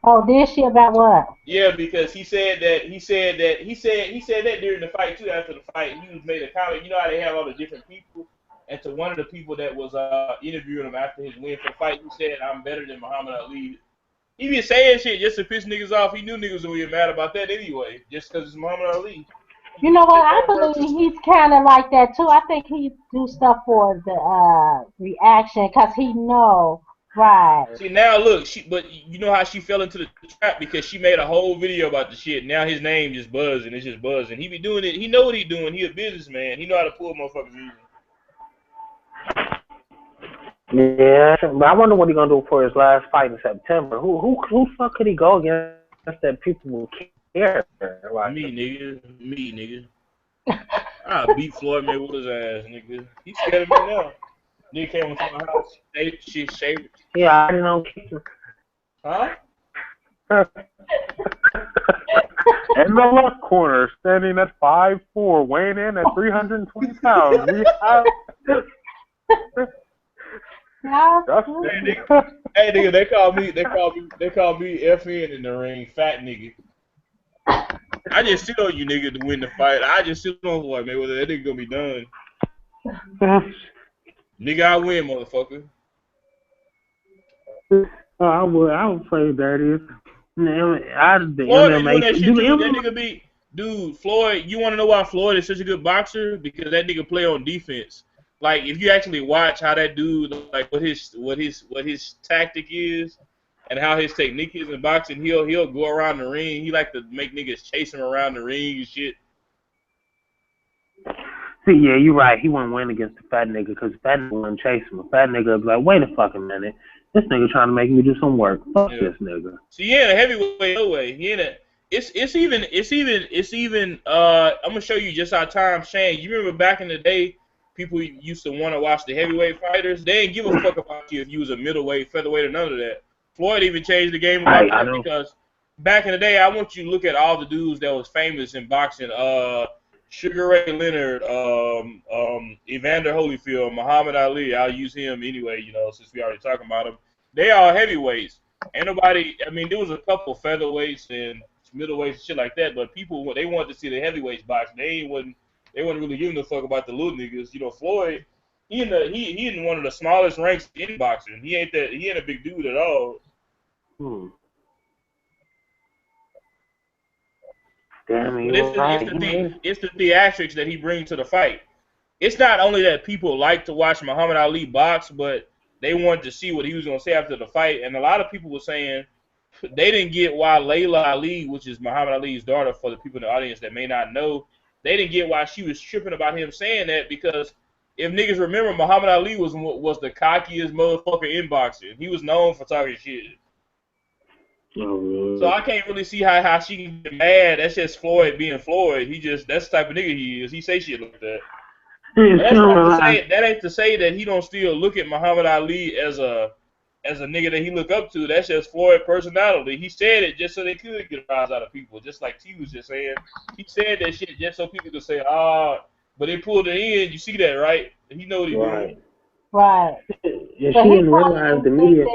[SPEAKER 3] Oh, did she about what?
[SPEAKER 2] Yeah, because he said that during the fight too. After the fight, he was made a comment. You know how they have all the different people, and to one of the people that was interviewing him after his win for the fight, he said, "I'm better than Muhammad Ali." He be saying shit just to piss niggas off. He knew niggas would get mad about that anyway, just because it's Muhammad Ali.
[SPEAKER 3] You
[SPEAKER 2] He
[SPEAKER 3] know
[SPEAKER 2] did
[SPEAKER 3] what?
[SPEAKER 2] that
[SPEAKER 3] I
[SPEAKER 2] on purpose.
[SPEAKER 3] believe he's kind of like that too. I think he do stuff for the reaction because he know, right?
[SPEAKER 2] See now, look, but you know how she fell into the trap because she made a whole video about the shit. Now his name just buzzing. It's just buzzing. He be doing it. He know what he doing. He a businessman. He know how to pull motherfuckers in.
[SPEAKER 1] Yeah, but I wonder what he's gonna do for his last fight in September. Who fuck could he go against that people will care? Like,
[SPEAKER 2] Me, nigga. I beat Floyd Mayweather's ass, nigga. He's scared of me now. Nigga came into my house. She shaved.
[SPEAKER 1] yeah, I didn't know.
[SPEAKER 2] Huh?
[SPEAKER 4] In the left corner, standing at 5'4", weighing in at 320 pounds, we have
[SPEAKER 3] Yeah.
[SPEAKER 2] Hey nigga, they call me FN in the ring, fat nigga. I just sit on you nigga to win the fight. I just sit on Floyd Mayweather. That nigga gonna be done. Nigga, I win, motherfucker.
[SPEAKER 1] I would play dirty. The
[SPEAKER 2] Floyd be doing
[SPEAKER 1] MMA.
[SPEAKER 2] that
[SPEAKER 1] Do
[SPEAKER 2] shit
[SPEAKER 1] the
[SPEAKER 2] too. That
[SPEAKER 1] MMA?
[SPEAKER 2] nigga be, dude. Floyd, you want to know why Floyd is such a good boxer? Because that nigga play on defense. Like if you actually watch how that dude, like what his tactic is, and how his technique is in boxing, he'll go around the ring. He like to make niggas chase him around the ring and shit.
[SPEAKER 1] See, yeah, you're right. He wouldn't win against the fat nigga because the fat nigga wouldn't chase him. The fat nigga would be like, wait a fucking minute. This nigga trying to make me do some work. Fuck
[SPEAKER 2] Yeah.
[SPEAKER 1] this nigga.
[SPEAKER 2] So he ain't a heavyweight no way. He ain't a. It's even. I'm gonna show you just how times change. You remember back in the day, people used to want to watch the heavyweight fighters. They didn't give a fuck about you if you was a middleweight, featherweight, or none of that. Floyd even changed the game about
[SPEAKER 1] I
[SPEAKER 2] that
[SPEAKER 1] know.
[SPEAKER 2] because back in the day, I want you to look at all the dudes that was famous in boxing. Sugar Ray Leonard, Evander Holyfield, Muhammad Ali. I'll use him anyway, since we already talking about him. They are heavyweights. Ain't nobody. I mean, there was a couple featherweights and middleweights and shit like that, but people they wanted to see the heavyweights box. They wasn't really giving a fuck about the little niggas. Floyd, he in one of the smallest ranks in boxing. He ain't a big dude at all.
[SPEAKER 1] Damn,
[SPEAKER 2] But
[SPEAKER 1] you right. He made it.
[SPEAKER 2] it's the theatrics that he brings to the fight. It's not only that people like to watch Muhammad Ali box, but they wanted to see what he was gonna say after the fight. And a lot of people were saying they didn't get why Layla Ali, which is Muhammad Ali's daughter, for the people in the audience that may not know, they didn't get why she was tripping about him saying that because if niggas remember, Muhammad Ali was the cockiest motherfucker in boxing. He was known for talking shit. So I can't really see how she can get mad. That's just Floyd being Floyd. That's the type of nigga he is. He say shit like that. And that's not to say that ain't to say that he don't still look at Muhammad Ali as a nigga that he look up to. That's just Floyd personality. He said it just so they could get a rise out of people. Just like T was just saying. He said that shit just so people could say, but they pulled it in. You see that, right? He know what he doing.
[SPEAKER 1] Right.
[SPEAKER 3] Right.
[SPEAKER 1] And
[SPEAKER 3] But
[SPEAKER 1] she didn't realize the media.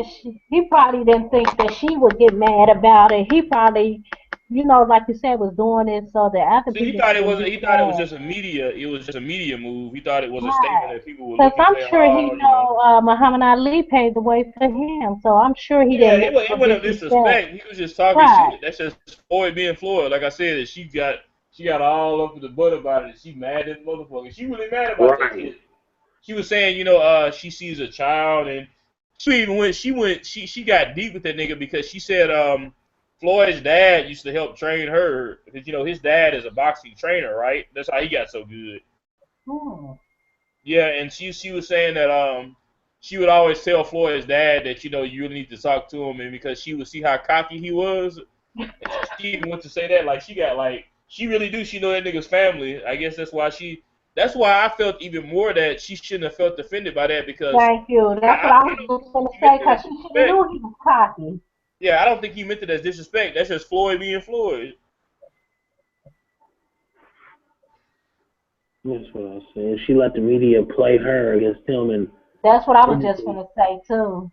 [SPEAKER 3] he probably didn't think that she would get mad about it. He probably, like you said, was doing it so that other
[SPEAKER 2] See, he
[SPEAKER 3] people
[SPEAKER 2] thought it
[SPEAKER 3] wouldn't
[SPEAKER 2] wasn't.
[SPEAKER 3] get
[SPEAKER 2] He thought it was
[SPEAKER 3] mad.
[SPEAKER 2] just a media. It was just a media move. He thought it was a statement
[SPEAKER 3] Right.
[SPEAKER 2] that people would
[SPEAKER 3] Because
[SPEAKER 2] look and
[SPEAKER 3] I'm
[SPEAKER 2] say,
[SPEAKER 3] sure he
[SPEAKER 2] "Oh, you know."
[SPEAKER 3] know Muhammad Ali paved the way for him. So I'm sure he
[SPEAKER 2] Yeah,
[SPEAKER 3] didn't mean
[SPEAKER 2] it
[SPEAKER 3] no
[SPEAKER 2] wasn't a
[SPEAKER 3] disrespect.
[SPEAKER 2] disrespect. He was just talking
[SPEAKER 3] Right.
[SPEAKER 2] shit. That's just Floyd being Floyd. Like I said, she got all up to the butt about it. She mad as a motherfucker. She really mad about that
[SPEAKER 1] Right.
[SPEAKER 2] shit. She was saying, she sees a child, and she got deep with that nigga because she said Floyd's dad used to help train her because his dad is a boxing trainer, right? That's how he got so good.
[SPEAKER 3] Hmm.
[SPEAKER 2] Yeah, and she was saying that she would always tell Floyd's dad that you really need to talk to him, and because she would see how cocky he was, and she even went to say that like she really do, she know that nigga's family. I guess that's why I felt even more that she shouldn't have felt offended by that because
[SPEAKER 3] Thank you. That's what
[SPEAKER 2] I
[SPEAKER 3] I was
[SPEAKER 2] don't
[SPEAKER 3] just going
[SPEAKER 2] think
[SPEAKER 3] to
[SPEAKER 2] he meant
[SPEAKER 3] say
[SPEAKER 2] it
[SPEAKER 3] because
[SPEAKER 2] as
[SPEAKER 3] she should have
[SPEAKER 2] disrespect.
[SPEAKER 3] knew he was cocky.
[SPEAKER 2] Yeah, I don't think he meant it as disrespect. That's just Floyd being Floyd.
[SPEAKER 1] That's what I was saying. She let the media play her against him, and
[SPEAKER 3] That's what I was just going to say too.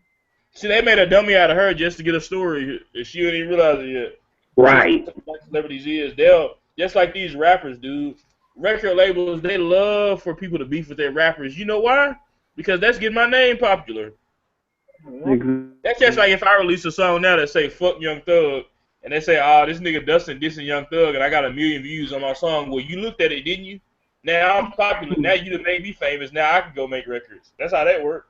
[SPEAKER 2] See, they made a dummy out of her just to get a story, and she didn't even realize it yet. That's
[SPEAKER 1] right.
[SPEAKER 2] what black celebrities is. They'll just like these rappers, dude. Record labels, they love for people to beef with their rappers. You know why? Because that's getting my name popular. That's just like if I release a song now that say "fuck Young Thug," and they say, "Oh, this nigga Dustin dissing Young Thug," and I got 1 million views on my song. Well, you looked at it, didn't you? Now I'm popular. Now you done made me famous. Now I can go make records. That's how that works.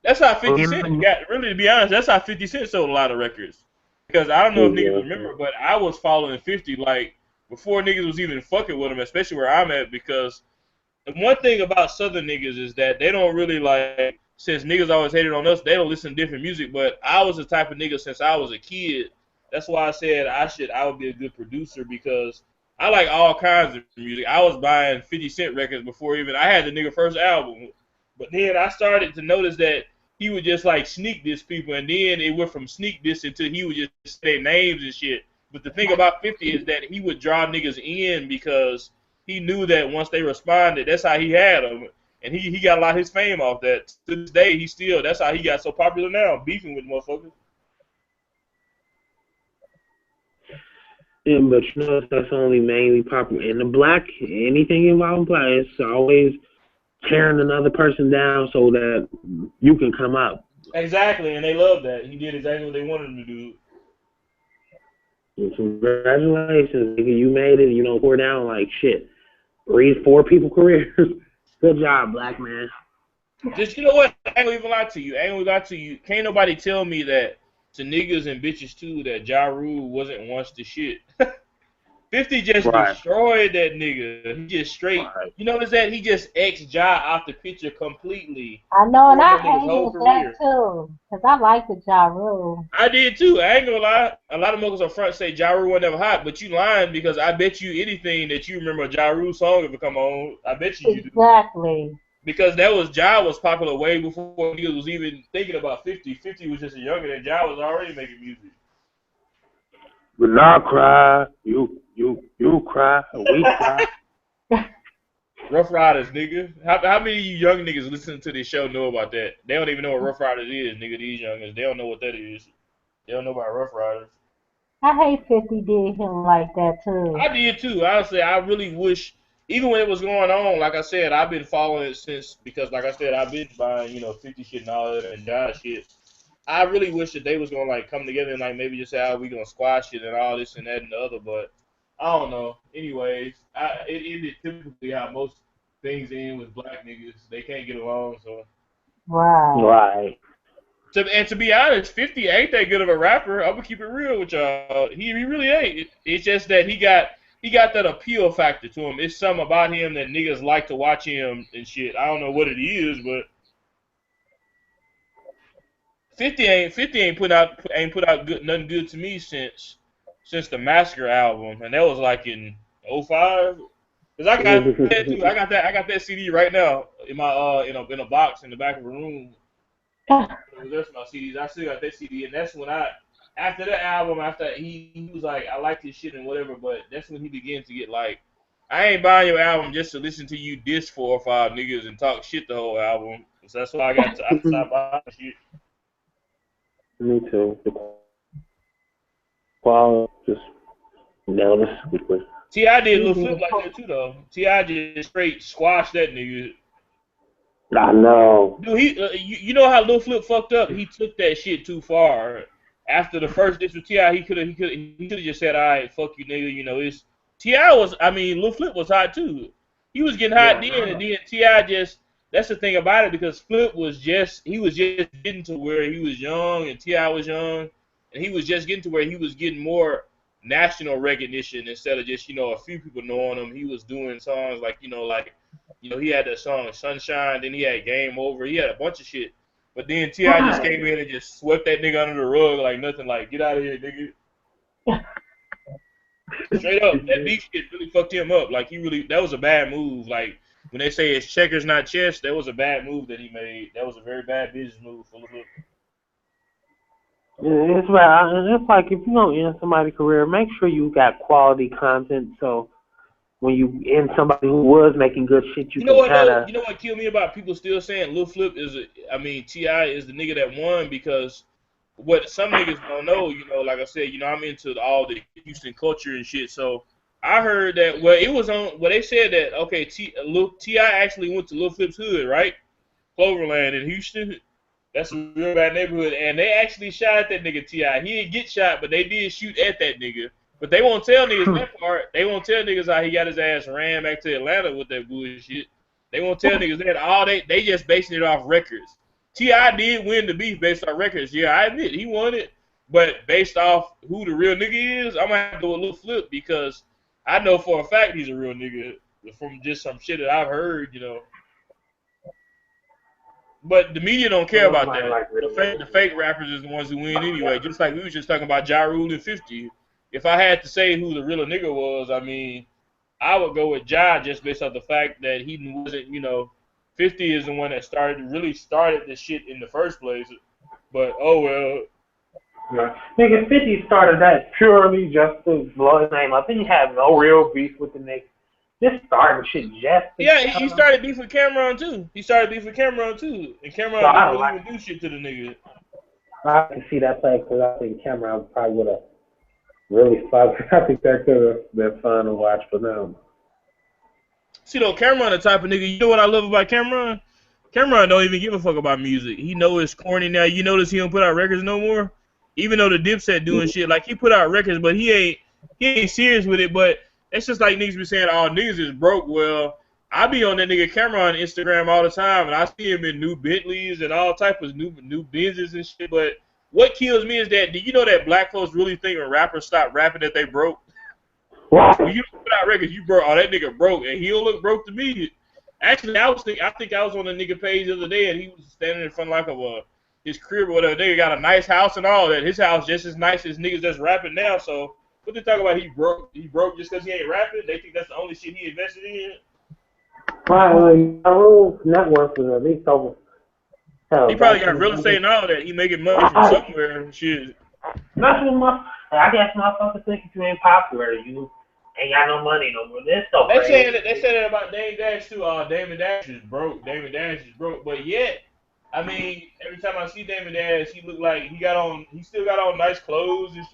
[SPEAKER 2] That's how 50 Cent got. Really, to be honest, that's how 50 Cent sold a lot of records. Because I don't know if niggas remember, but I was following 50 like before niggas was even fucking with him, especially where I'm at. Because the one thing about Southern niggas is that they don't really like. Since niggas always hated on us, they don't listen to different music. But I was the type of nigga since I was a kid. That's why I said I would be a good producer because I like all kinds of music. I was buying 50 Cent records before even I had the nigga first album. But then I started to notice that he would just like sneak diss people, and then it went from sneak diss until he would just say names and shit. But the thing about 50 is that he would draw niggas in because he knew that once they responded, that's how he had them. And he got a lot of his fame off that. To this day, that's how he got so popular now, beefing with motherfuckers.
[SPEAKER 1] Yeah, but that's only mainly popular in the black. Anything involving black, it's always tearing another person down so that you can come up.
[SPEAKER 2] Exactly, and they love that. He did exactly what they wanted him to do.
[SPEAKER 1] And congratulations, nigga, you made it. You don't pour down like shit. 4 people careers. Good job, black man.
[SPEAKER 2] Just you know what? I ain't gonna even lie to you. I ain't gonna lie to you. Can't nobody tell me that to niggas and bitches too that Ja Rule wasn't once the shit. 50 just destroyed that nigga. He just straight.
[SPEAKER 1] Right.
[SPEAKER 2] You notice that he just X Ja off the picture completely.
[SPEAKER 3] I know, and I
[SPEAKER 2] That nigga's whole
[SPEAKER 3] hated that
[SPEAKER 2] career.
[SPEAKER 3] too, because I liked the Ja Rule.
[SPEAKER 2] I did too. I ain't gonna lie. A lot of motherfuckers up front say Ja Rule wasn't never hot, but you lying because I bet you anything that you remember a Ja Rule song if it come on. I bet you do.
[SPEAKER 3] Exactly.
[SPEAKER 2] Because Ja was popular way before niggas was even thinking about 50. 50 was just a younger than Ja was already making music.
[SPEAKER 4] But I cry, you cry, we cry.
[SPEAKER 2] Rough Riders, nigga. How many of you young niggas listening to this show know about that? They don't even know what Rough Riders is, nigga. These youngins, they don't know what that is. They don't know about Rough Riders.
[SPEAKER 3] I hate 50 did him like that too.
[SPEAKER 2] I did too. Honestly, I really wish, even when it was going on, like I said, I've been following it since because, like I said, I've been buying 50 shit and all that and Ja shit. I really wish that they was gonna like come together and like maybe just say, "Oh, we gonna squash it and all this and that and the other." But I don't know. Anyways, it ended typically how most things end with black niggas. They can't get along. So
[SPEAKER 1] Right.
[SPEAKER 2] to be honest, 50 ain't that good of a rapper. I'm gonna keep it real with y'all. He really ain't. It's just that he got that appeal factor to him. It's something about him that niggas like to watch him and shit. I don't know what it is, but 50 ain't put out nothing good to me since the Massacre album, and that was like in '05. Cause I got that too. I got that CD right now in my in a box in the back of a room. There's my CDs. I still got that CD, and that's when after that album, after he was like, I like this shit and whatever, but that's when he began to get like I ain't buying your album just to listen to you diss 4 or 5 niggas and talk shit the whole album. So that's why I stopped buying shit.
[SPEAKER 1] Me too. The quality just down the quickly.
[SPEAKER 2] T.I. did a little flip like that too though. T.I. just straight squashed that nigga.
[SPEAKER 1] I know.
[SPEAKER 2] Dude, you know how Lil Flip fucked up? He took that shit too far. After the first diss with T.I., he could have just said, "All right, fuck you, nigga." You know, it's T.I. was. I mean, Lil Flip was hot too. He was getting hot then, and then T.I. just. That's the thing about it because Flip was just getting to where he was young and T.I. was young, and he was just getting to where he was getting more national recognition instead of just a few people knowing him. He was doing songs like he had that song Sunshine, then he had Game Over, he had a bunch of shit. But then T.I. just came in and just swept that nigga under the rug like nothing, like, get out of here, nigga. Straight up, that beat shit really fucked him up. Like, that was a bad move. Like, when they say it's checkers, not chess, that was a bad move that he made. That was a very bad business move for Lil.
[SPEAKER 1] It's right. And it's like if you're gonna end somebody's career, make sure you got quality content. So when you end somebody who was making good shit, you know
[SPEAKER 2] what killed me about people still saying Lil Flip T.I. is the nigga that won because what some niggas don't know, like I said, I'm into all the Houston culture and shit. So I heard that they said that okay, T.I. actually went to Lil Flip's hood, right? Cloverland in Houston. That's a real bad neighborhood, and they actually shot at that nigga T.I. He didn't get shot, but they did shoot at that nigga. But they won't tell niggas that part. They won't tell niggas how he got his ass ran back to Atlanta with that bullshit. They won't tell niggas that. They just basing it off records. T.I. did win the beef based on records. Yeah, I admit he won it, but based off who the real nigga is, I'm gonna have to go a little flip because I know for a fact he's a real nigga from just some shit that I've heard, But the media don't care about that. The fake rappers is the ones who win anyway. Just like we was just talking about Ja Rule and 50. If I had to say who the real nigga was, I mean, I would go with Ja just based off the fact that he wasn't, 50 is the one that really started this shit in the first place. But oh well.
[SPEAKER 1] Yeah. Nigga, 50 started that purely just to blow his name up. He had no real beef with the nigga. Just starting shit just.
[SPEAKER 2] Yeah, he started beef with Cameron too. And Cameron didn't really even do shit to the nigga.
[SPEAKER 1] I can see that play because I think Cameron probably would have really fucked. I think that could have been fun to watch for them.
[SPEAKER 2] See though, Cameron the type of nigga. You know what I love about Cameron? Cameron don't even give a fuck about music. He know it's corny now. You notice he don't put out records no more. Even though the Dipset doing shit, like he put out records, but he ain't serious with it. But it's just like niggas be saying, "Oh, niggas is broke." Well, I be on that nigga Cameron Instagram all the time, and I see him in new Bentleys and all type of new Benzes and shit. But what kills me is that, do you know that black folks really think when rappers stop rapping that they broke? When you put out records, you broke. Oh, that nigga broke, and he don't look broke to me. Actually, I think I was on the nigga page the other day, and he was standing in front of his crib or whatever. Nigga got a nice house and all that. His house just as nice as niggas that's rapping now. So what they talk about? He broke just because he ain't rapping. They think that's the only shit he invested in.
[SPEAKER 1] Right, well, net worth was at least over.
[SPEAKER 2] He probably got real estate and all that. He making money from somewhere and shit.
[SPEAKER 1] That's what I guess motherfuckers think if you ain't popular, you ain't got no money no more. They
[SPEAKER 2] said that about Dame Dash too. Damon Dash is broke. But yet, I mean, every time I see Damon Dash, he look like he still got on nice clothes and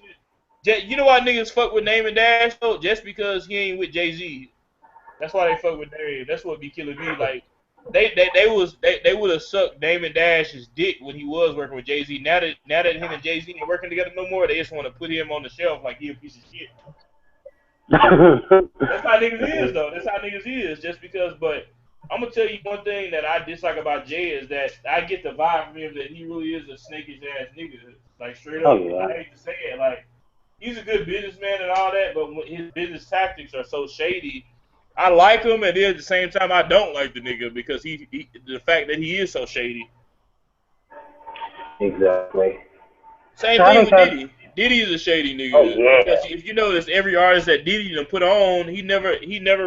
[SPEAKER 2] shit. You know why niggas fuck with Damon Dash though? Just because he ain't with Jay-Z. That's why they fuck with Dame. That's what be killing me. Like they would have sucked Damon Dash's dick when he was working with Jay-Z. Now that him and Jay-Z ain't working together no more, they just want to put him on the shelf like he a piece of shit. That's how niggas is though. That's how niggas is. Just because, but I'm gonna tell you one thing that I dislike about Jay is that I get the vibe from him that he really is a snakish ass nigga. Like straight up, I hate to say it. Like he's a good businessman and all that, but when his business tactics are so shady. I like him, and then at the same time, I don't like the nigga because the fact that he is so shady.
[SPEAKER 1] Exactly.
[SPEAKER 2] Same thing with Diddy. Diddy is a shady nigga.
[SPEAKER 1] Oh, yeah.
[SPEAKER 2] Because if you notice, every artist that Diddy done put on, he never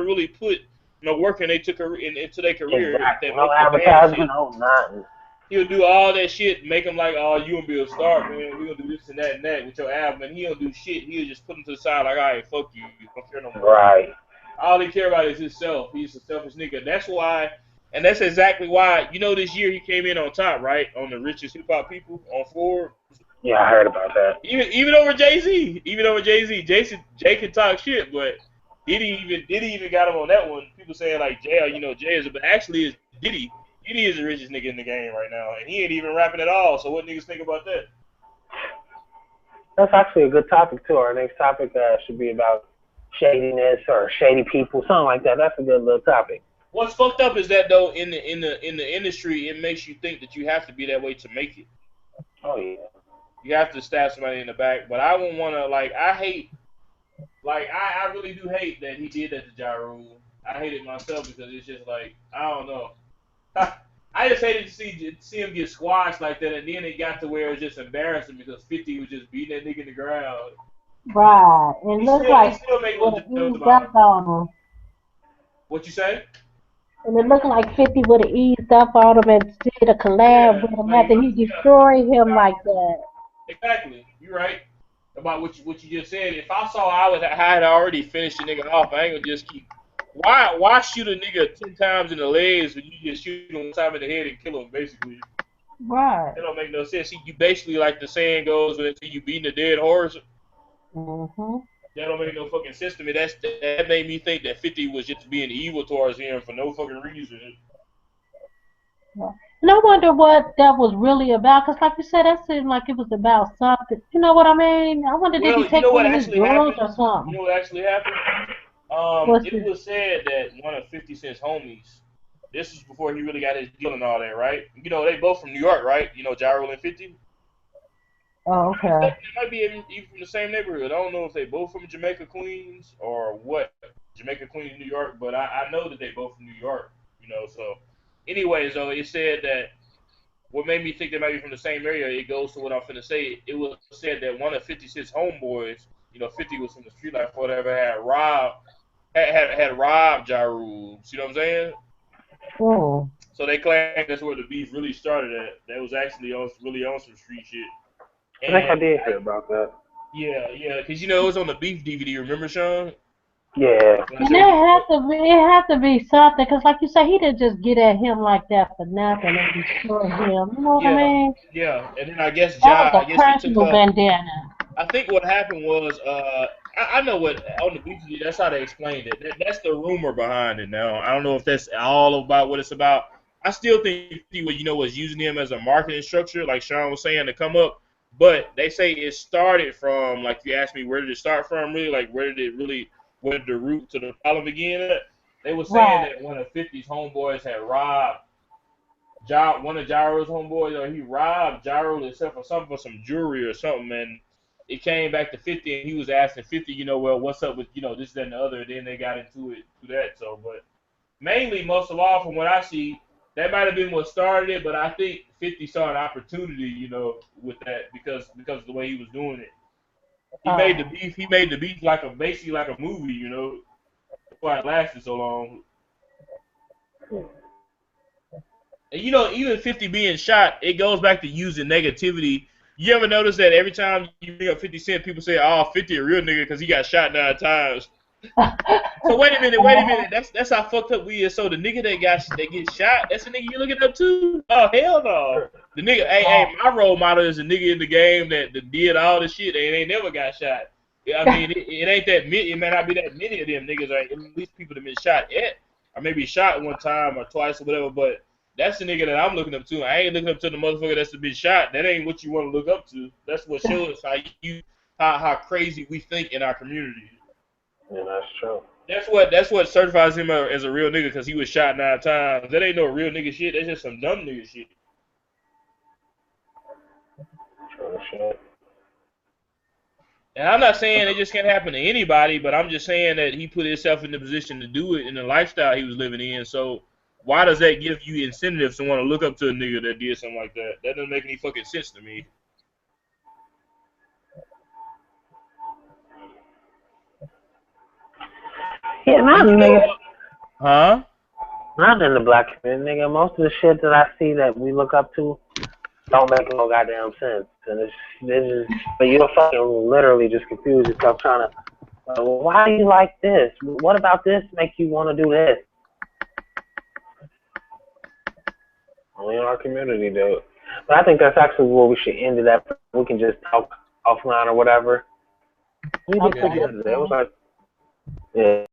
[SPEAKER 2] really put no work into their career.
[SPEAKER 1] Exactly. No advertising, no nothing.
[SPEAKER 2] He'll do all that shit, make him like, oh, you gonna be a star, man. We gonna do this and that with your album, and he don't do shit. He'll just put him to the side like, all right, fuck you. I don't care no more.
[SPEAKER 1] Right.
[SPEAKER 2] All he care about is himself. He's a selfish nigga. That's why, and that's exactly why. You know, this year he came in on top, right, on the richest hip hop people on Forbes.
[SPEAKER 1] Yeah, I heard about that.
[SPEAKER 2] Even over Jay-Z, Jay can talk shit, but Diddy even got him on that one. People saying like Jay, Jay is, but actually it's Diddy. Diddy is the richest nigga in the game right now, and he ain't even rapping at all. So what niggas think about that?
[SPEAKER 1] That's actually a good topic too. Our next topic should be about shadiness or shady people, something like that. That's a good little topic.
[SPEAKER 2] What's fucked up is that though in the industry, it makes you think that you have to be that way to make it.
[SPEAKER 1] Oh yeah.
[SPEAKER 2] You have to stab somebody in the back, but I wouldn't want to I really do hate that he did that to Ja Rule. I hate it myself because it's just like I don't know. I just hated to see him get squashed like that, and then it got to where it was just embarrassing because 50 was just beating that nigga in the ground.
[SPEAKER 3] Right. It looks like
[SPEAKER 2] he still make little jokes
[SPEAKER 3] eased up
[SPEAKER 2] about it.
[SPEAKER 3] on him.
[SPEAKER 2] What you say?
[SPEAKER 3] And it looked like 50 would have eased up on him and did a collab with him after he destroyed him like that.
[SPEAKER 2] Exactly. You're right about what you just said. If I saw I had already finished the nigga off, I ain't gonna just keep. Why shoot a nigga 10 times in the legs when you just shoot him one time in the head and kill him? Basically,
[SPEAKER 3] Right.
[SPEAKER 2] that don't make no sense. You basically, like the saying goes, until you beating a dead horse.
[SPEAKER 3] Mm-hmm.
[SPEAKER 2] That don't make no fucking sense to me. That made me think that 50 was just being evil towards him for no fucking reason.
[SPEAKER 3] Yeah. And I wonder what that was really about, because like you said, that seemed like it was about something. You know what I mean? I wonder did he take one of his drugs or something?
[SPEAKER 2] You know what actually happened? It was said that one of 50 Cent's homies, this was before he really got his deal and all that, right? You know, they both from New York, right? You know, Ja Rule and 50.
[SPEAKER 3] Oh, okay.
[SPEAKER 2] They might be even from the same neighborhood. I don't know if they both from Jamaica, Queens, or what. Jamaica, Queens, New York, but I know that they both from New York, you know, so. Anyways, though, it said that what made me think they might be from the same area, it goes to what I'm finna say. It was said that one of 50 Cent's homeboys, 50 was from the street life, whatever, had robbed Ja Rule. See what I'm saying?
[SPEAKER 3] Oh.
[SPEAKER 2] So they claim that's where the beef really started at. That was actually really on some street shit.
[SPEAKER 1] And I think I did hear about that.
[SPEAKER 2] Yeah, because it was on the beef DVD. Remember, Sean?
[SPEAKER 1] Yeah.
[SPEAKER 3] And it had to be something, because like you said, he didn't just get at him like that for nothing and destroy him. You know what I mean?
[SPEAKER 2] Yeah, and then I guess
[SPEAKER 3] that was a personal bandana.
[SPEAKER 2] I think what happened was, I know what on the beef DVD. That's how they explained it. That's the rumor behind it. Now I don't know if that's all about what it's about. I still think he was using him as a marketing structure, like Sean was saying, to come up. But they say it started from, like, you asked me, where did it start from? Really, like, where did the root to the problem begin at? They were saying that one of 50's homeboys had robbed one of Ja Rule's homeboys, or he robbed Ja Rule himself or something for some jewelry or something, and it came back to 50, and he was asking 50, well, what's up with, this, that, and the other, and then they got into it through that. So, but mainly, most of all, from what I see, that might have been what started it, but I think 50 saw an opportunity, with that because of the way he was doing it. He made the beef basically like a movie, That's why it lasted so long. And even 50 being shot, it goes back to using negativity. You ever notice that every time you bring up 50 Cent, people say, "Oh, 50 a real nigga because he got shot 9 times." So wait a minute. That's how fucked up we is. So the nigga that gets shot, that's the nigga you looking up to? Oh, hell no. The nigga, hey, my role model is a nigga in the game that did all this shit and ain't never got shot. I mean, it ain't that many. It may not be that many of them niggas. Right? At least people that been shot at, or maybe shot one time or twice or whatever. But that's the nigga that I'm looking up to. I ain't looking up to the motherfucker that's been shot. That ain't what you want to look up to. That's what shows how crazy we think in our community.
[SPEAKER 1] Yeah, that's true.
[SPEAKER 2] That's what certifies him as a real nigga, because he was shot 9 times. That ain't no real nigga shit. That's just some dumb nigga shit.
[SPEAKER 1] True shit.
[SPEAKER 2] And I'm not saying it just can't happen to anybody, but I'm just saying that he put himself in the position to do it in the lifestyle he was living in. So why does that give you incentives to want to look up to a nigga that did something like that? That doesn't make any fucking sense to me.
[SPEAKER 1] Yeah, not nigga.
[SPEAKER 2] Huh?
[SPEAKER 1] Not in the black community, nigga. Most of the shit that I see that we look up to don't make no goddamn sense. And it's just, but you'll fucking literally just confuse yourself trying to Why do you like this? What about this make you want to do this? Only in our community, dude. But I think that's actually where we should end it at. We can just talk offline or whatever. We did
[SPEAKER 3] Okay.
[SPEAKER 1] pretty good today. It was like, yeah.